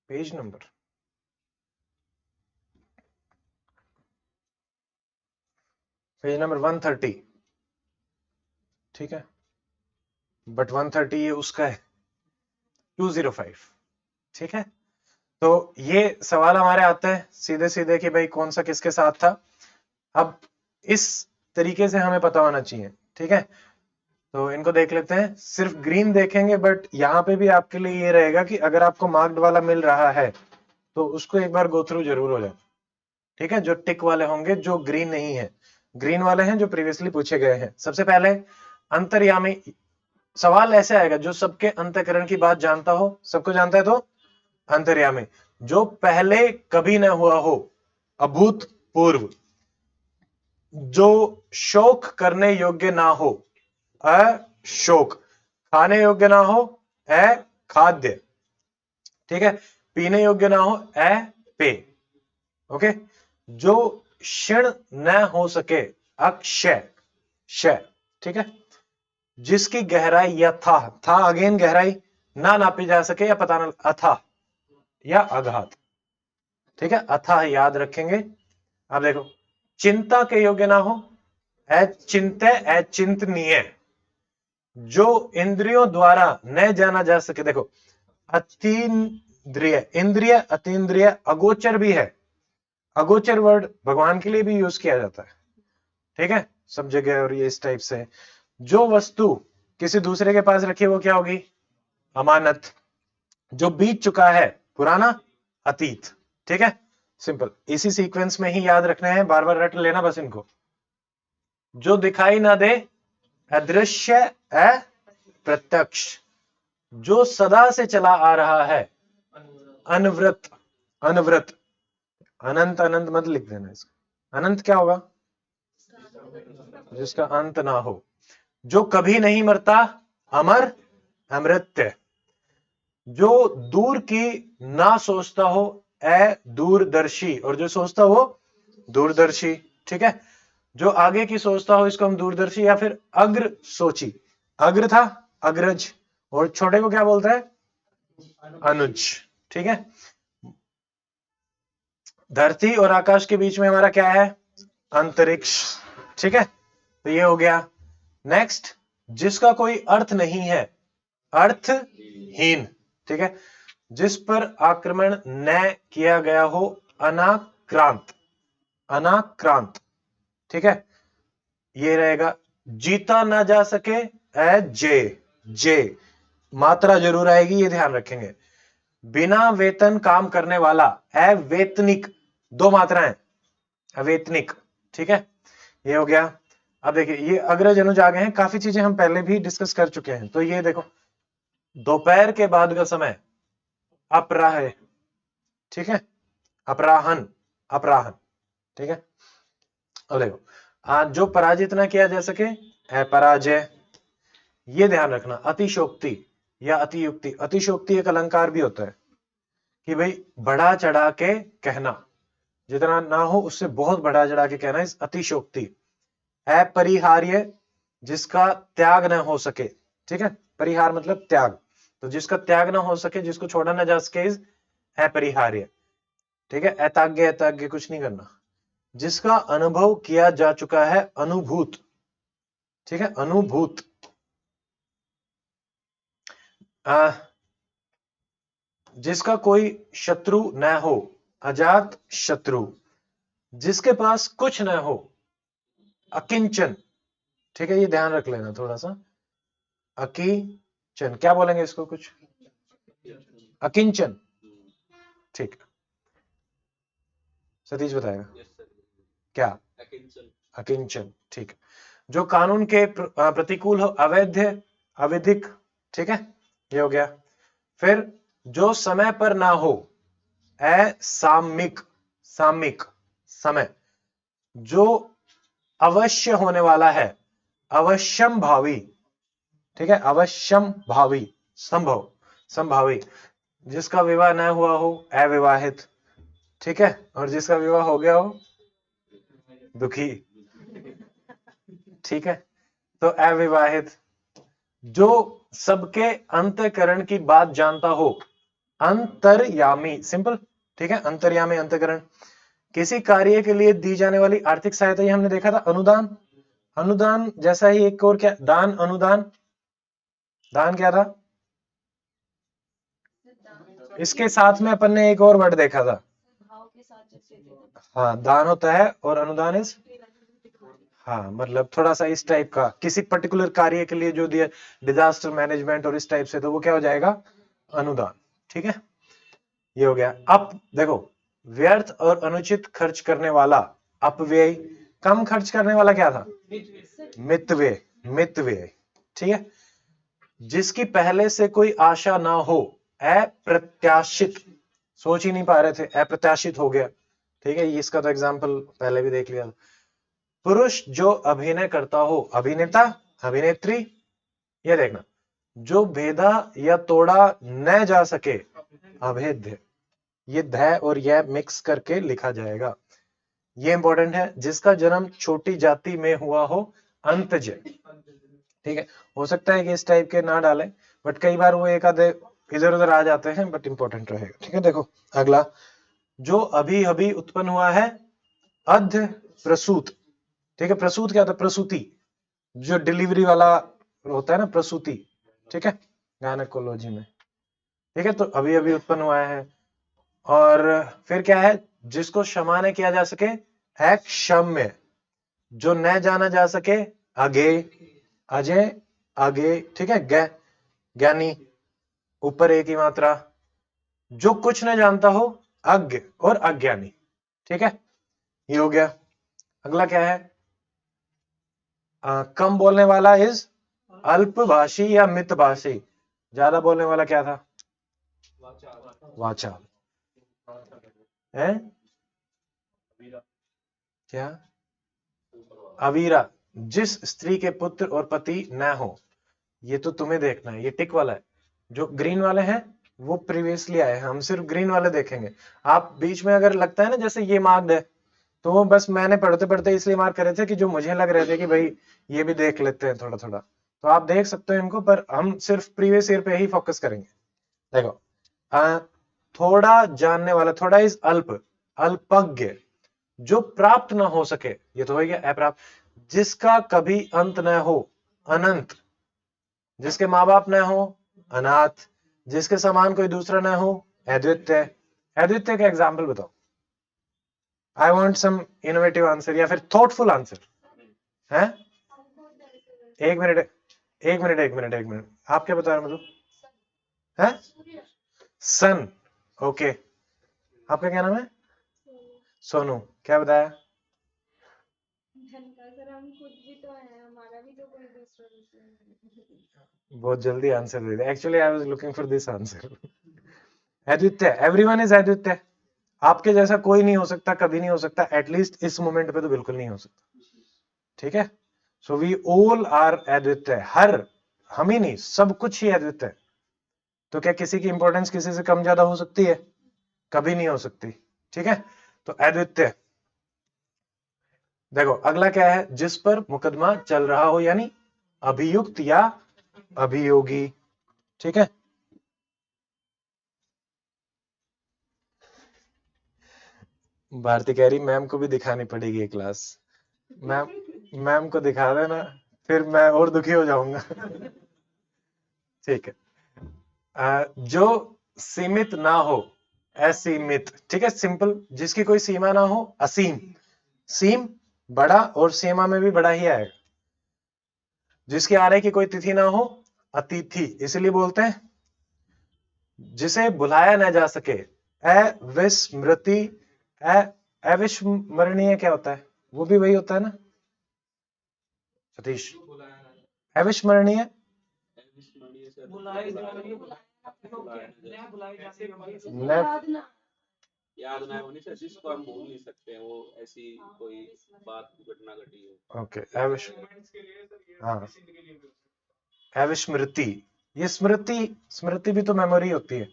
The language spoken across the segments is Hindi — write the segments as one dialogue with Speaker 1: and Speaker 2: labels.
Speaker 1: पेज नंबर पेज नंबर 130, ठीक है, बट 130 ये उसका है 205, ठीक है। तो ये सवाल हमारे आते हैं सीधे सीधे कि भाई कौन सा किसके साथ था। अब इस तरीके से हमें पता होना चाहिए, ठीक है। तो इनको देख लेते हैं, सिर्फ ग्रीन देखेंगे, बट यहाँ पे भी आपके लिए ये रहेगा कि अगर आपको मार्क्ड वाला मिल रहा है तो उसको एक बार गो थ्रू जरूर हो जाए, ठीक है। जो टिक वाले होंगे, जो ग्रीन नहीं है, ग्रीन वाले हैं जो प्रीवियसली पूछे गए हैं। सबसे पहले अंतर्यामी, सवाल ऐसे आएगा जो सबके अंतःकरण की बात जानता हो, सबको जानता है तो अंतर्यामी, जो पहले कभी न हुआ हो, अभूतपूर्व, जो शोक करने योग्य ना हो, अशोक, खाने योग्य ना हो, अखाद्य, ठीक है, पीने योग्य ना हो, अपेय, ओके, जो क्षीण न हो सके, अक्षय, क्षय, ठीक है, जिसकी गहराई या था अगेन गहराई ना नापी जा सके या पता ना, अथाह या अगाध, ठीक है, अथाह याद रखेंगे। अब देखो, चिंता के योग्य ना हो, अचिंत्य, अचिंतनीय, जो इंद्रियों द्वारा न जाना जा सके, देखो अतीन्द्रिय, इंद्रिय, अतीन्द्रिय, अगोचर भी है, अगोचर वर्ड भगवान के लिए भी यूज किया जाता है, ठीक है, सब जगह, और ये इस टाइप से। जो वस्तु किसी दूसरे के पास रखी है वो क्या होगी, अमानत, जो बीत चुका है, पुराना, अतीत, ठीक है, सिंपल, इसी सीक्वेंस में ही याद रखना है, बार बार रट लेना बस इनको। जो दिखाई ना दे, अदृश्य, अप्रत्यक्ष, जो सदा से चला आ रहा है, अनवरत, अनवरत, अनंत अनंत मत लिख देना इसको, अनंत क्या होगा, जिसका अंत ना हो, जो कभी नहीं मरता, अमर, अमृत्य, जो दूर की ना सोचता हो, दूरदर्शी, और जो सोचता हो दूरदर्शी, ठीक है, जो आगे की सोचता हो इसको हम दूरदर्शी या फिर अग्र सोची, अग्र था अग्रज, और छोटे को क्या बोलते हैं, अनुज, ठीक है। धरती और आकाश के बीच में हमारा क्या है, अंतरिक्ष, ठीक है, तो ये हो गया। नेक्स्ट, जिसका कोई अर्थ नहीं है, अर्थहीन, ठीक है, जिस पर आक्रमण न किया गया हो, अनाक्रांत, अनाक्रांत, ठीक है, ये रहेगा। जीता ना जा सके, अजय, जे, मात्रा जरूर आएगी, ये ध्यान रखेंगे। बिना वेतन काम करने वाला, अवेतनिक, दो मात्राएं, अवेतनिक, ठीक है, ये हो गया। अब देखिए, ये अग्रज अनुज आ गए हैं, काफी चीजें हम पहले भी डिस्कस कर चुके हैं। तो ये देखो, दोपहर के बाद का समय, अपराह, ठीक है, अपराहन, अपराहन, ठीक है। अब देखो, आज जो पराजित ना किया जा सके, अपराजय, ये ध्यान रखना। अतिशोक्ति या अतियुक्ति, अतिशोक्ति एक अलंकार भी होता है कि भाई बढ़ा चढ़ा के कहना, जितना ना हो उससे बहुत बढ़ा चढ़ा के कहना, इस अतिशोक्ति। अपरिहार्य, जिसका त्याग न हो सके, ठीक है, परिहार मतलब त्याग, तो जिसका त्याग ना हो सके, जिसको छोड़ा ना जा सके, इस अपरिहार्य, ठीक है। अताग्य, अताग्य कुछ नहीं करना। जिसका अनुभव किया जा चुका है, अनुभूत, ठीक है, अनुभूत। जिसका कोई शत्रु न हो, अजात शत्रु, जिसके पास कुछ न हो, अकिंचन, ठीक है, ये ध्यान रख लेना थोड़ा सा, अकिंचन, क्या बोलेंगे इसको कुछ, अकिंचन, ठीक, सतीश बताएगा क्या, अकिंचन, ठीक, जो कानून के प्रतिकूल हो, अवैध, अवैधिक, ठीक है, ये हो गया। फिर जो समय पर ना हो, असामयिक, सामयिक, समय, जो अवश्य होने वाला है, अवश्यम भावी, ठीक है, अवश्यम भावी, संभव, संभावी, जिसका विवाह न हुआ हो, अविवाहित, ठीक है, और जिसका विवाह हो गया हो, दुखी, ठीक है, तो अविवाहित, जो सबके अंतःकरण की बात जानता हो, अंतर्यामी, सिंपल, ठीक है, अंतर्यामी, अंतःकरण। किसी कार्य के लिए दी जाने वाली आर्थिक सहायता, ये हमने देखा था अनुदान। अनुदान जैसा ही एक और क्या, दान, अनुदान। दान क्या था, इसके साथ में अपन ने एक और वर्ड देखा था, हाँ, दान होता है और अनुदान इज, हाँ, मतलब थोड़ा सा इस टाइप का, किसी पर्टिकुलर कार्य के लिए जो दिया, डिजास्टर मैनेजमेंट और इस टाइप से, तो वो क्या हो जाएगा, अनुदान। ठीक है, ये हो गया। अब देखो, व्यर्थ और अनुचित खर्च करने वाला अपव्यय, कम खर्च करने वाला क्या था, मितव्यय, मितव्यय। ठीक है, जिसकी पहले से कोई आशा ना हो, अप्रत्याशित, सोच ही नहीं पा रहे थे, अप्रत्याशित हो गया। ठीक है, इसका तो एग्जाम्पल पहले भी देख लिया। पुरुष जो अभिनय करता हो, अभिनेता, अभिनेत्री, ये देखना, जो भेदा या तोड़ा न जा सके, अभेद्य, ये ध और यह मिक्स करके लिखा जाएगा, ये इंपॉर्टेंट है। जिसका जन्म छोटी जाति में हुआ हो, अंतज। ठीक है, हो सकता है कि इस टाइप के ना डालें, बट कई बार वो एक आधे इधर उधर आ जाते हैं, बट इंपॉर्टेंट रहेगा। ठीक है, देखो अगला, जो अभी अभी उत्पन्न हुआ है, अध प्रसूत। ठीक है, प्रसूत क्या होता है, प्रसूति, जो डिलीवरी वाला होता है ना, प्रसूति। ठीक है, गायनेकोलॉजी में। ठीक है, तो अभी अभी उत्पन्न हुआ है। और फिर क्या है, जिसको क्षमा न किया जा सके, है क्षम्य। जो न जाना जा सके, अगे, अजय, आगे। ठीक है, ज्ञानी, ऊपर एक ही मात्रा। जो कुछ न जानता हो, अज्ञ और अज्ञानी। ठीक है, ये हो गया। अगला क्या है, कम बोलने वाला इज अल्पभाषी या मितभाषी। ज्यादा बोलने वाला क्या था, वाचाल है, क्या, अवीरा, जिस स्त्री के पुत्र और पति न हो। ये तो तुम्हें देखना है, ये टिक वाला है। जो ग्रीन वाले हैं वो प्रीवियसली आए हैं, हम सिर्फ ग्रीन वाले देखेंगे। आप बीच में अगर लगता है ना जैसे ये मार्क्ड है, तो वो बस मैंने पढ़ते पढ़ते इसलिए मार्क करे थे कि जो मुझे लग रहे थे कि भाई ये भी देख लेते हैं थोड़ा थोड़ा, तो आप देख सकते हो इनको, पर हम सिर्फ प्रीवियस ईयर पे ही फोकस करेंगे। देखो, थोड़ा जानने वाला, थोड़ा इज अल्प, अल्पज्ञ, जो प्राप्त ना हो सके, ये तो हो गया अप्राप्त। जिसका कभी अंत न हो, अनंत। जिसके माँ बाप न हो, अनाथ। जिसके समान कोई दूसरा न हो, अद्वितीय। अद्वितीय का एग्जाम्पल बताओ। I want some innovative answer या फिर थॉटफुल आंसर है। एक मिनट, एक मिनट, एक मिनट, एक मिनट, आप क्या बता रहे हो, मतलब है सन। ओके, आपका क्या नाम है, सोनू, क्या बताया, बहुत जल्दी आंसर दे दिया। Actually I was looking for this answer. अद्वितीय, एवरीवन इज अद्वितीय। आपके जैसा कोई नहीं हो सकता, कभी नहीं हो सकता, एटलीस्ट इस मोमेंट पे तो बिल्कुल नहीं हो सकता। ठीक है, सो वी ऑल आर अद्वितीय, हर, हम ही नहीं, सब कुछ ही अद्वितीय। तो क्या किसी की इंपॉर्टेंस किसी से कम ज्यादा हो सकती है, कभी नहीं हो सकती। ठीक है, तो अद्वितीय। देखो अगला क्या है, जिस पर मुकदमा चल रहा हो, यानी अभियुक्त या अभियोगी। ठीक है, भारती कह रही मैम को भी दिखानी पड़ेगी ये क्लास। मैम, मैम को दिखा देना, फिर मैं और दुखी हो जाऊंगा। ठीक है, जो सीमित ना हो, असीमित। ठीक है, सिंपल, जिसकी कोई सीमा ना हो, असीम। सीम बड़ा और सीमा में भी बड़ा ही आएगा। जिसके आने की कोई तिथि ना हो, अतिथि, इसलिए बोलते हैं। जिसे बुलाया ना जा सके, अविस्मृति। अविस्मरणीय क्या होता है, वो भी वही होता है ना सतीश, अविस्मरणीय।
Speaker 2: याद ना होने से जिसको हम भूल नहीं सकते, वो ऐसी कोई बात घटना घटी हो।
Speaker 1: ओके, हाँ, अविस्मृति, ये स्मृति, स्मृति भी तो मेमोरी होती है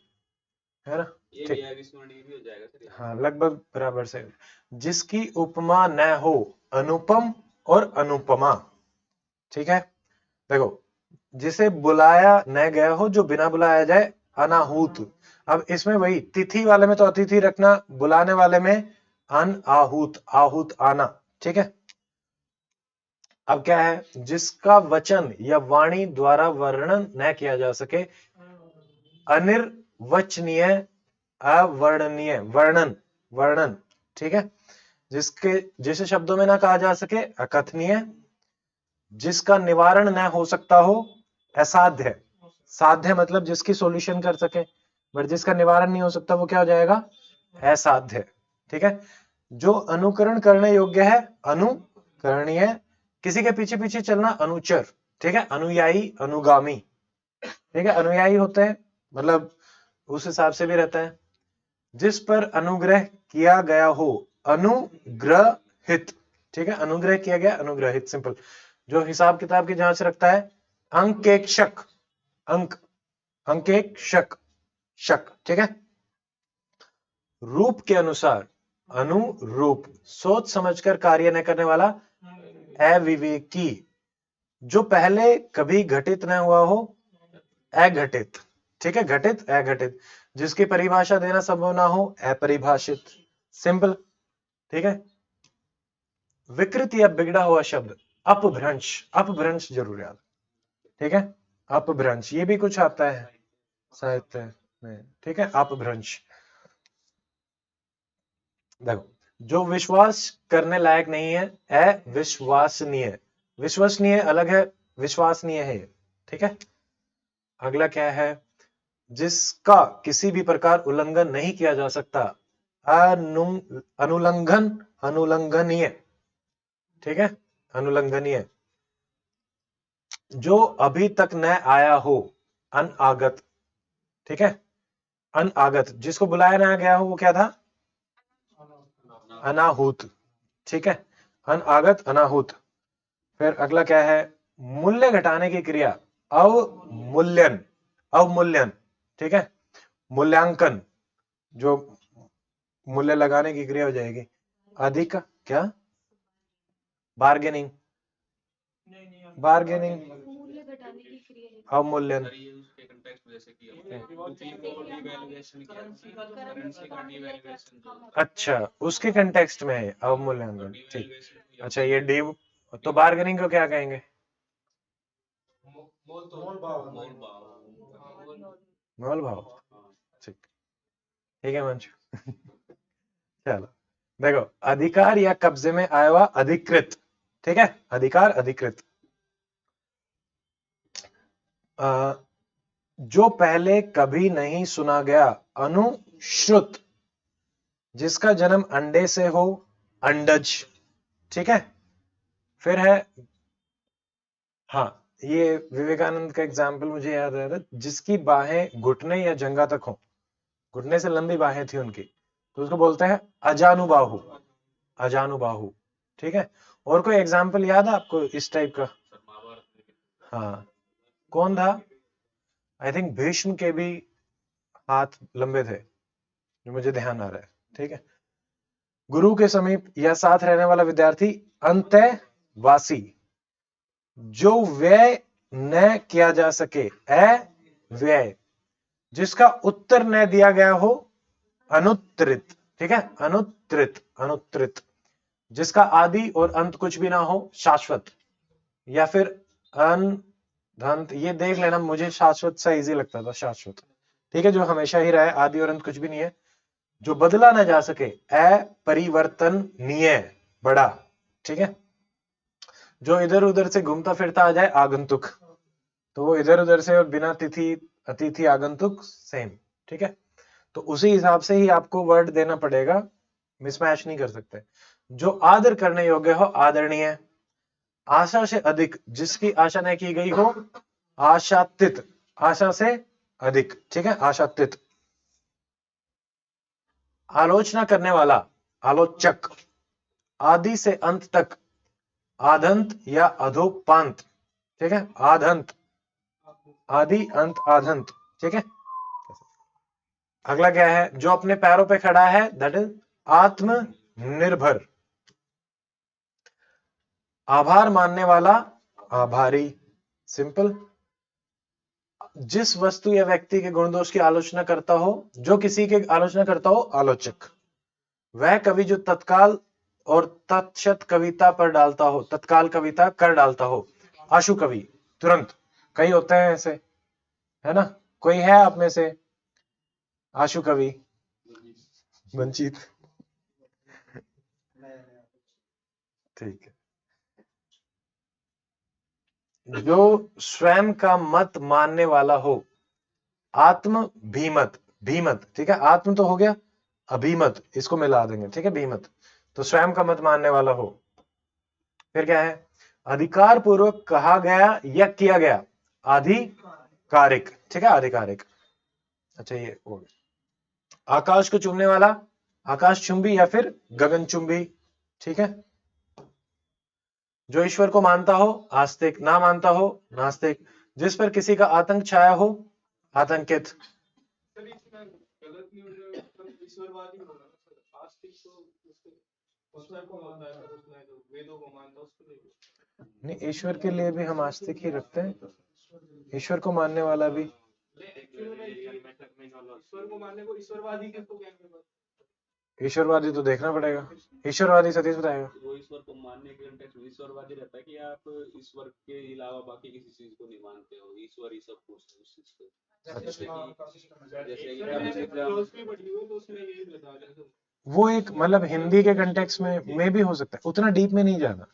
Speaker 1: ना।
Speaker 2: ये भी अविस्मरणीय भी हो जाएगा सर।
Speaker 1: हाँ, लगभग बराबर से। जिसकी उपमा न हो, अनुपम और अनुपमा। ठीक है, देखो, जिसे बुलाया न गया हो, जो बिना बुलाया जाए, अनाहूत। अब इसमें वही तिथि वाले में तो अतिथि रखना, बुलाने वाले में अन आहूत, आहूत आना, ठीक है। अब क्या है, जिसका वचन या वाणी द्वारा वर्णन न किया जा सके, अनिर्वचनीय, अवर्णनीय, वर्णन, वर्णन, ठीक है। जिसे शब्दों में ना कहा जा सके, अकथनीय। जिसका निवारण न हो सकता हो, असाध्य। साध्य मतलब जिसकी सॉल्यूशन कर सके, बट जिसका निवारण नहीं हो सकता वो क्या हो जाएगा, असाध्य, ठीक है। जो अनुकरण करने योग्य है, अनुकरणीय। किसी के पीछे पीछे चलना, अनुचर, ठीक है। अनुयायी, अनुगामी, ठीक है। अनुयायी होते हैं मतलब उस हिसाब से भी रहता है। जिस पर अनुग्रह किया गया हो, अनुग्रहित, ठीक है। अनुग्रह किया गया, अनुग्रहित, सिंपल। जो हिसाब किताब की जांच रखता है, अंकेक्षक, अंक, अंकेक्षक, शक, ठीक है। रूप के अनुसार, अनुरूप। सोच समझकर कार्य न करने वाला, अविवेकी। जो पहले कभी घटित न हुआ हो, अघटित, ठीक है। घटित, अघटित। जिसकी परिभाषा देना संभव ना हो, अपरिभाषित, सिंपल, ठीक है। विकृत या बिगड़ा हुआ शब्द, अपभ्रंश, अपभ्रंश जरूर याद, ठीक है। अपभ्रंश, ये भी कुछ आता है साहित्य में, ठीक है। अपभ्रंश, देखो, जो विश्वास करने लायक नहीं है, अविश्वसनीय। विश्वसनीय अलग है, विश्वसनीय है, ठीक है। अगला क्या है, जिसका किसी भी प्रकार उल्लंघन नहीं किया जा सकता, अनुलंघन, अनुलंघनीय, ठीक है। अनुलंघनीय। जो अभी तक न आया हो, अनागत, ठीक है। अनागत, जिसको बुलाया ना गया हो वो क्या था, अनाहूत, ठीक है। अनागत, अनाहूत। फिर अगला क्या है, मूल्य घटाने की क्रिया, अवमूल्यन, अवमूल्यन, ठीक है। मूल्यांकन, जो मूल्य लगाने की क्रिया हो जाएगी। अधिक, क्या, बार्गेनिंग, बार्गेनिंग, अवमूल्यन,
Speaker 2: सर ये उसके कंटेक्स्ट में जैसे कि डिवैल्यूएशन किया, करेंसी का डिवैल्यूएशन जो
Speaker 1: अच्छा, उसके कंटेक्स्ट में है अवमूल्यांकन, ठीक।
Speaker 2: डिवैल्यूएशन हुई
Speaker 1: अच्छा, ये डिव, तो बार्गेनिंग को क्या कहेंगे,
Speaker 2: मोल भाव,
Speaker 1: मोल भाव,
Speaker 2: हाँ।
Speaker 1: ठीक, ठीक है मंशु। चलो, देखो, अधिकार या कब्जे में आया हुआ, अधिकृत, ठीक है। अधिकार, अधिकृत। जो पहले कभी नहीं सुना गया, अनुश्रुत। जिसका जन्म अंडे से हो, अंडज, ठीक है। फिर है, हाँ, ये विवेकानंद का एग्जाम्पल मुझे याद आ रहा था, जिसकी बाहें घुटने या जंगा तक हो, घुटने से लंबी बाहें थी उनकी, तो उसको बोलते हैं अजानुबाहु, अजानुबाहु, ठीक है। और कोई एग्जाम्पल याद है आपको इस टाइप का,
Speaker 2: सर महाभारत में
Speaker 1: हाँ, कौन था, आई थिंक भीष्म के भी हाथ लंबे थे, जो मुझे ध्यान आ रहा है, ठीक है। गुरु के समीप या साथ रहने वाला विद्यार्थी, अंतःवासी। जो व्यय न किया जा सके, अव्यय। जिसका उत्तर न दिया गया हो, अनुत्तरित, ठीक है। अनुत्तरित, अनुत्तरित। जिसका आदि और अंत कुछ भी ना हो, शाश्वत। या फिर अनंत, ये देख लेना, मुझे शाश्वत सा इजी लगता था, शाश्वत, ठीक है। जो हमेशा ही रहे, आदि और अंत कुछ भी नहीं है। जो बदला ना जा सके, अपरिवर्तनीय, बड़ा, ठीक है। जो इधर उधर से घूमता फिरता आ जाए, आगंतुक, तो वो इधर उधर से और बिना तिथि, अतिथि, आगंतुक, सेम, ठीक है। तो उसी हिसाब से ही आपको वर्ड देना पड़ेगा, मिसमैच नहीं कर सकते। जो आदर करने योग्य हो, आदरणीय। आशा से अधिक, जिसकी आशा न की गई हो, आशातीत, आशा से अधिक, ठीक है। आशातीत। आलोचना करने वाला, आलोचक। आदि से अंत तक, आदंत या अधोपांत, ठीक है। आदंत, आदि, अंत, आदंत, ठीक है। अगला क्या है, जो अपने पैरों पे खड़ा है, दैट इज आत्मनिर्भर। आभार मानने वाला, आभारी, सिंपल। जिस वस्तु या व्यक्ति के गुण दोष की आलोचना करता हो, जो किसी के आलोचना करता हो, आलोचक। वह कवि जो तत्काल और तत्क्षत कविता पर डालता हो, तत्काल कविता कर डालता हो। आशु कवि, तुरंत। कई होते हैं ऐसे, है ना? कोई है आप में से आशु कवि? वंचित, ठीक है। जो स्वयं का मत मानने वाला हो, आत्म भीमत, भीमत, ठीक है। आत्म तो हो गया, अभिमत इसको मिला देंगे, ठीक है, भीमत। तो स्वयं का मत मानने वाला हो। फिर क्या है? अधिकार पूर्वक कहा गया या किया गया, आधिकारिक, ठीक है, आधिकारिक। अच्छा ये हो गया। आकाश को चूमने वाला, आकाश चुंबी या फिर गगन चुंबी, ठीक है। जो ईश्वर को मानता हो, आस्तिक। ना मानता हो, नास्तिक। जिस पर किसी का आतंक छाया हो, आतंकित।
Speaker 2: गलत नहीं होगा, ईश्वरवादी होगा ना सर। आस्तिक तो उसको को मानता है, उसने तो वेदों को मानता है, उसको नहीं।
Speaker 1: नहीं, ईश्वर के लिए भी हम आस्तिक ही रखते हैं, ईश्वर को मानने वाला भी।
Speaker 2: ईश्वर को मानने को ईश्वरवादी किसको कहेंगे?
Speaker 1: ईश्वरवादी तो देखना पड़ेगा, ईश्वरवादी सतीश बताएगा।
Speaker 2: वो ईश्वर को मानने के कंटेक्स्ट में ईश्वरवादी रहता है कि आप ईश्वर के अलावा बाकी किसी चीज को नहीं मानते हो, ईश्वर ही सब कुछ है उस चीज को।
Speaker 1: वो एक मतलब हिंदी के कंटेक्स्ट में भी हो सकता है, उतना डीप में नहीं जाना।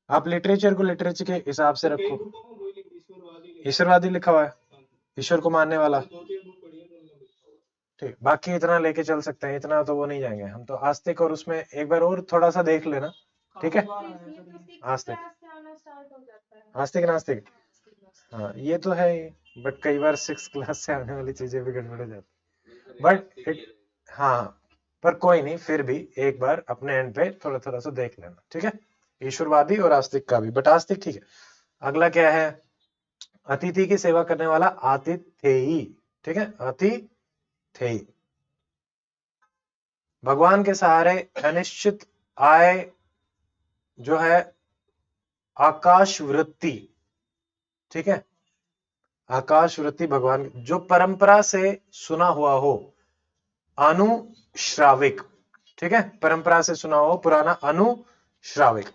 Speaker 1: आप लिटरेचर को लिटरेचर के हिसाब से रखो। ईश्वरवादी लिखा हुआ है, ईश्वर को मानने वाला, ठीक। बाकी इतना लेके चल सकते हैं, इतना तो वो नहीं जाएंगे हम तो। आस्तिक और उसमें एक बार और थोड़ा सा देख लेना, ठीक है। आस्तिक, आस्तिक नास्तिक, हाँ ये तो है ही, बट कई बार 6th क्लास से आने वाली चीजें भी गड़बड़ हो जाती, बट हाँ, पर कोई नहीं, फिर भी एक बार अपने एंड पे थोड़ा थोड़ा सा देख लेना, ठीक है। ईश्वरवादी और आस्तिक का भी, बट आस्तिक ठीक है। अगला क्या है? अतिथि की सेवा करने वाला, आतिथेयी, ठीक है, अतिथेयी। भगवान के सहारे अनिश्चित आय जो है, आकाश वृत्ति, ठीक है, आकाश वृत्ति भगवान, जो परंपरा से सुना हुआ हो, अनुश्राविक, ठीक है, परंपरा से सुना हो, पुराना, अनुश्राविक।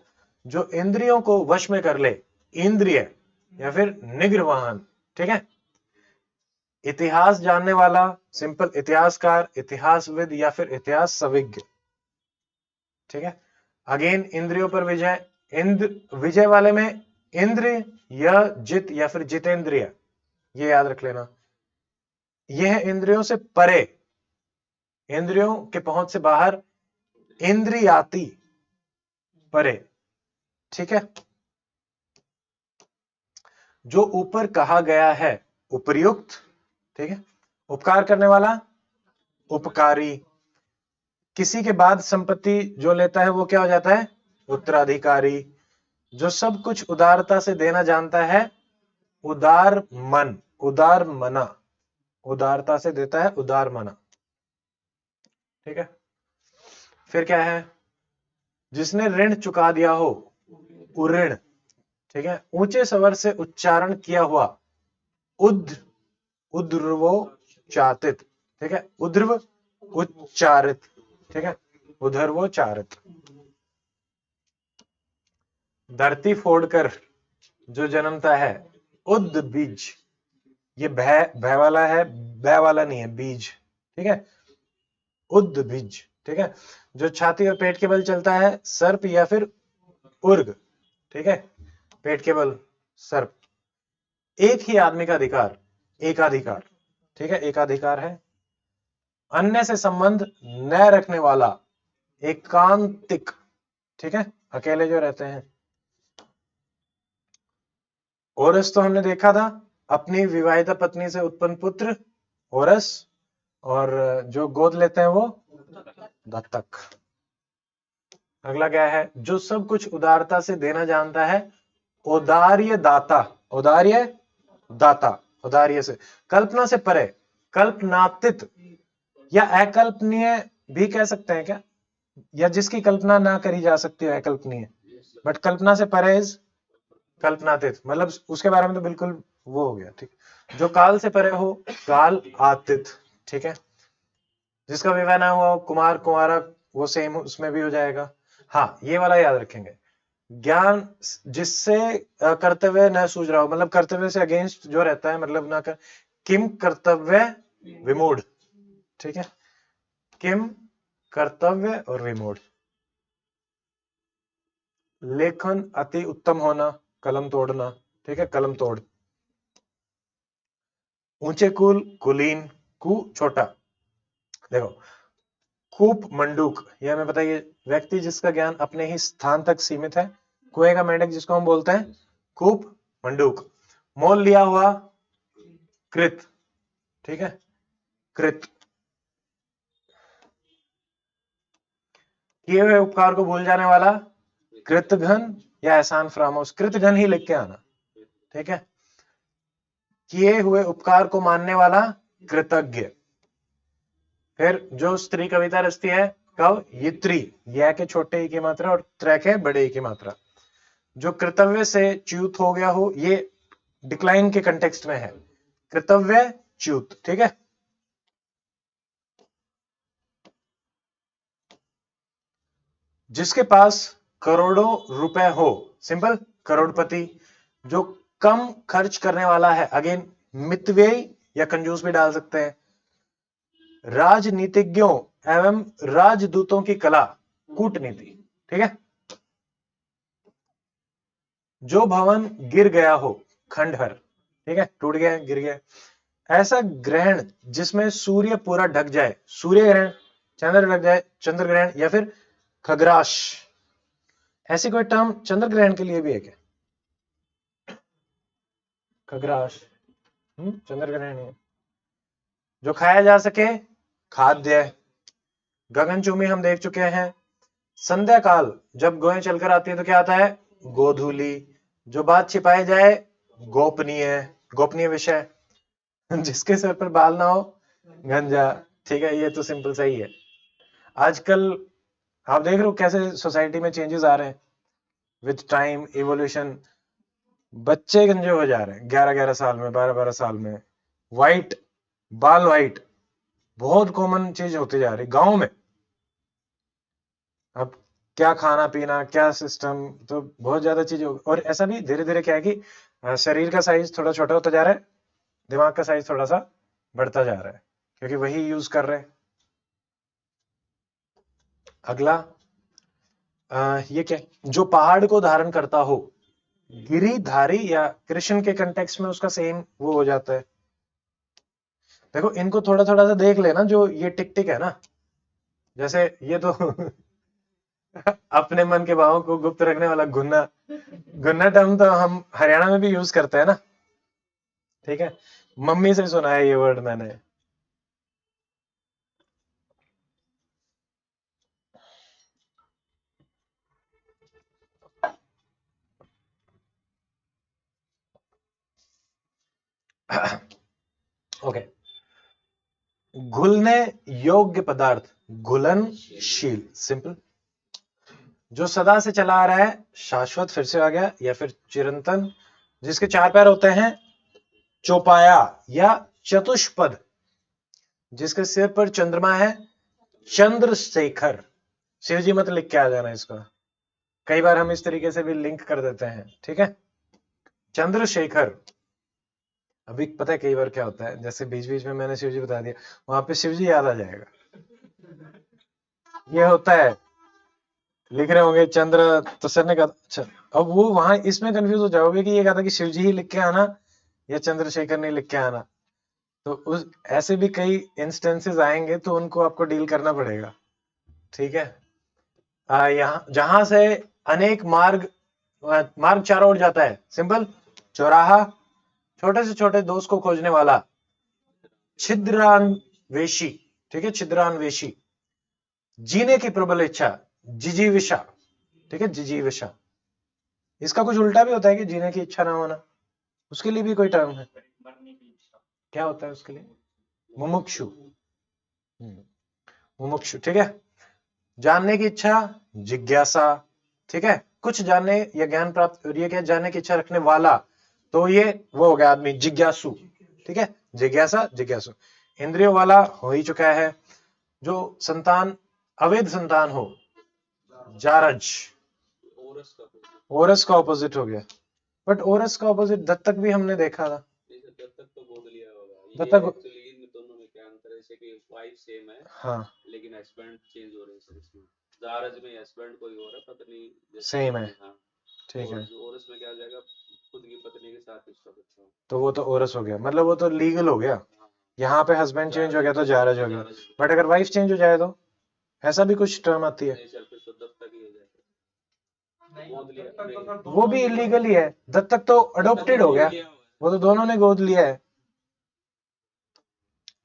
Speaker 1: जो इंद्रियों को वश में कर ले, इंद्रिय या फिर निग्रहवाहन, ठीक है। इतिहास जानने वाला, सिंपल, इतिहासकार, इतिहासविद या फिर इतिहास सविज्ञ, ठीक है। अगेन इंद्रियों पर विजय, विजय वाले में इंद्र या जित या फिर जितेंद्रिय, ये याद रख लेना। यह है इंद्रियों से परे, इंद्रियों के पहुंच से बाहर, इंद्रियाती, परे, ठीक है। जो ऊपर कहा गया है, उपर्युक्त, ठीक है। उपकार करने वाला, उपकारी। किसी के बाद संपत्ति जो लेता है वो क्या हो जाता है? उत्तराधिकारी। जो सब कुछ उदारता से देना जानता है, उदार मन, उदार मना, उदारता से देता है, उदार मना, ठीक है। फिर क्या है? जिसने ऋण चुका दिया हो, उऋण, ठीक है। ऊंचे स्वर से उच्चारण किया हुआ, उध्र्वोच्चारित, ठीक है, उध्र्व उच्चारित, ठीक है, उध्र्वोच्चारित। धरती फोड़कर जो जन्मता है, उद्बीज। ये भय वाला है, बै वाला नहीं है, बीज, ठीक है, उद्बीज, ठीक है। जो छाती और पेट के बल चलता है, सर्प या फिर उर्ग, ठीक है, पेट के बल सर्प। एक ही आदमी का अधिकार, एकाधिकार, ठीक है, एकाधिकार है। अन्य से संबंध न रखने वाला, एकांतिक, ठीक है, अकेले जो रहते हैं। ओरस तो हमने देखा था, अपनी विवाहिता पत्नी से उत्पन्न पुत्र ओरस, और जो गोद लेते हैं वो दत्तक। अगला क्या है? जो सब कुछ उदारता से देना जानता है, औदार्य दाता, औदार्य दाता, औदार्य से, कल्पना से परे, कल्पनातीत या अकल्पनीय भी कह सकते हैं क्या, या जिसकी कल्पना ना करी जा सकती है अकल्पनीय, बट कल्पना से परे इज कल्पनातीत, मतलब उसके बारे में तो बिल्कुल वो हो गया, ठीक। जो काल से परे हो, काल आतीत, ठीक है। जिसका विवाह ना हुआ हो, कुमार कुमारा, वो सेम उसमें भी हो जाएगा। हाँ, ये वाला याद रखेंगे। ज्ञान जिससे कर्तव्य न सूझ रहा हो, मतलब कर्तव्य से अगेंस्ट जो रहता है, मतलब ना कर, किम कर्तव्य विमूढ़, ठीक है। किम कर्तव्य और विमूढ़। लेखन अति उत्तम होना, कलम तोड़ना, ठीक है, कलम तोड़। ऊंचे कुल, कुलीन, कु छोटा। देखो, कूप मंडूक, यह हमें बताइए, व्यक्ति जिसका ज्ञान अपने ही स्थान तक सीमित है। कुएं का मेंढक जिसको हम बोलते हैं कूप मंडूक। मोल लिया हुआ, कृत, ठीक है, कृत। किए हुए उपकार को भूल जाने वाला, कृतघ्न या एहसान फरामोश। कृतघ्न ही लिख के आना, ठीक है। किए हुए उपकार को मानने वाला, कृतज्ञ। फिर जो स्त्री कविता रचती है कब, यित्री, यह के छोटे ई की मात्रा और त्रै के बड़े ई की मात्रा। जो कर्तव्य से च्युत हो गया हो, ये डिक्लाइन के कंटेक्स्ट में है, कर्तव्य च्युत, ठीक है। जिसके पास करोड़ों रुपए हो, सिंपल, करोड़पति। जो कम खर्च करने वाला है, अगेन मितव्ययी या कंजूस भी डाल सकते हैं। राजनीतिज्ञों एवं राजदूतों की कला, कूटनीति, ठीक है। जो भवन गिर गया हो, खंडहर, ठीक है, टूट गया, गिर गया। ऐसा ग्रहण जिसमें सूर्य पूरा ढक जाए, सूर्य ग्रहण, चंद्र ढक जाए, चंद्र ग्रहण, या फिर खग्रास। ऐसी कोई टर्म चंद्र ग्रहण के लिए भी है क्या? खग्रास, चंद्र ग्रहण है। जो खाया जा सके, खाद्य। गगनचुंबी हम देख चुके हैं। संध्या काल जब गोएं चलकर आती है तो क्या आता है, गोधूली। जो बात छिपाई जाए, गोपनीय, गोपनीय विषय। जिसके सर पर बाल ना हो, गंजा, ठीक है। ये तो सिंपल सही है। आजकल आप देख रहे हो कैसे सोसाइटी में चेंजेस आ रहे हैं विथ टाइम इवोल्यूशन। बच्चे गंजे हो जा रहे हैं 11-11 साल में, 12-12 साल में। वाइट बाल, वाइट बहुत कॉमन चीज होती जा रही गांव में। अब क्या खाना पीना, क्या सिस्टम, तो बहुत ज्यादा चीज हो। और ऐसा भी धीरे धीरे क्या है कि शरीर का साइज थोड़ा छोटा होता जा रहा है, दिमाग का साइज थोड़ा सा बढ़ता जा रहा है, क्योंकि वही यूज कर रहे हैं। अगला ये क्या, जो पहाड़ को धारण करता हो, गिरिधारी, या कृष्ण के कंटेक्स्ट में उसका सेम वो हो जाता है। देखो, इनको थोड़ा थोड़ा सा देख लेना, जो ये टिक टिक है ना, जैसे ये तो अपने मन के भावों को गुप्त रखने वाला गुन्ना। गुन्ना टर्म तो हम हरियाणा में भी यूज करते हैं ना, ठीक है। मम्मी से सुना है ये वर्ड मैंने। ओके। घुलने योग्य पदार्थ, घुलनशील, सिंपल। जो सदा से चला आ रहा है, शाश्वत, फिर से आ गया, या फिर चिरंतन। जिसके 4 पैर होते हैं, चौपाया या चतुष्पद। जिसके सिर पर चंद्रमा है, चंद्रशेखर। शिव जी मत लिख के आ जाना इसका, कई बार हम इस तरीके से भी लिंक कर देते हैं, ठीक है। चंद्रशेखर। अभी पता है कई बार क्या होता है, जैसे बीच बीच में मैंने शिव जी बता दिया, वहां पे शिव जी याद आ जाएगा। ये होता है, लिख रहे होंगे चंद्र, तो सर ने कहा अच्छा, अब वो वहां इसमें कंफ्यूज हो जाओगे कि ये कहा था कि शिव जी ही लिख के आना या चंद्रशेखर नहीं लिख के आना। तो उस ऐसे भी कई इंस्टेंसेस आएंगे, तो उनको आपको डील करना पड़ेगा, ठीक है। यहाँ जहां से अनेक मार्ग, मार्ग चारों ओर जाता है, सिंपल, चौराहा। छोटे से छोटे दोस्त को खोजने वाला, छिद्रान्वेषी, ठीक है, छिद्रान्वेषी। जीने की प्रबल इच्छा, जिजीविषा, ठीक है, जिजीविषा। इसका कुछ उल्टा भी होता है कि जीने की इच्छा ना होना, उसके लिए भी कोई टर्म है, क्या होता है उसके लिए, मुमुक्षु। मुमुक्षु, ठीक है। जानने की इच्छा, जिज्ञासा, ठीक है। कुछ जानने या ज्ञान प्राप्त, ये क्या, जानने की इच्छा रखने वाला, तो ये वो हो गया आदमी जिज्ञासु, ठीक है, जिज्ञासा जिज्ञासु। इंद्रियों वाला हो ही चुका है। जो संतान अवैध संतान हो, जारज।
Speaker 3: ओरस का कुछ
Speaker 1: ओरस का ऑपोजिट हो गया, बट ओरस का ऑपोजिट दत्तक भी हमने देखा था।
Speaker 3: जैसे दत्तक तो गोद लिया होगा। ये
Speaker 1: दत्तक
Speaker 3: एक्चुअली इन दोनों में क्या अंतर है, जैसे कि वाइफ सेम है
Speaker 1: हाँ
Speaker 3: लेकिन हस्बैंड चेंज हो रहे हैं सर इसमें। जारज में हस्बैंड कोई और है, पत्नी जैसे
Speaker 1: सेम है,
Speaker 3: हाँ।
Speaker 1: ठीक है,
Speaker 3: और ओरस में क्या हो जाएगा, खुद की पत्नी के साथ उसका बच्चा हो।
Speaker 1: तो वो तो ओरस हो गया, मतलब वो तो लीगल हो गया।
Speaker 3: हाँ,
Speaker 1: यहाँ पे हस्बैंड चेंज हो गया तो जारज हो गया, बट अगर वाइफ चेंज हो जाए तो ऐसा भी कुछ टर्म आती है।
Speaker 3: नहीं सर फिर तो दत्तक ही हो जाएगा।
Speaker 2: नहीं,
Speaker 3: गोद लिया
Speaker 2: दत्तक तो सर
Speaker 1: वो भी इलीगल ही है, दत्तक तो अडोप्टेड हो गया, वो तो दोनों ने गोद लिया है।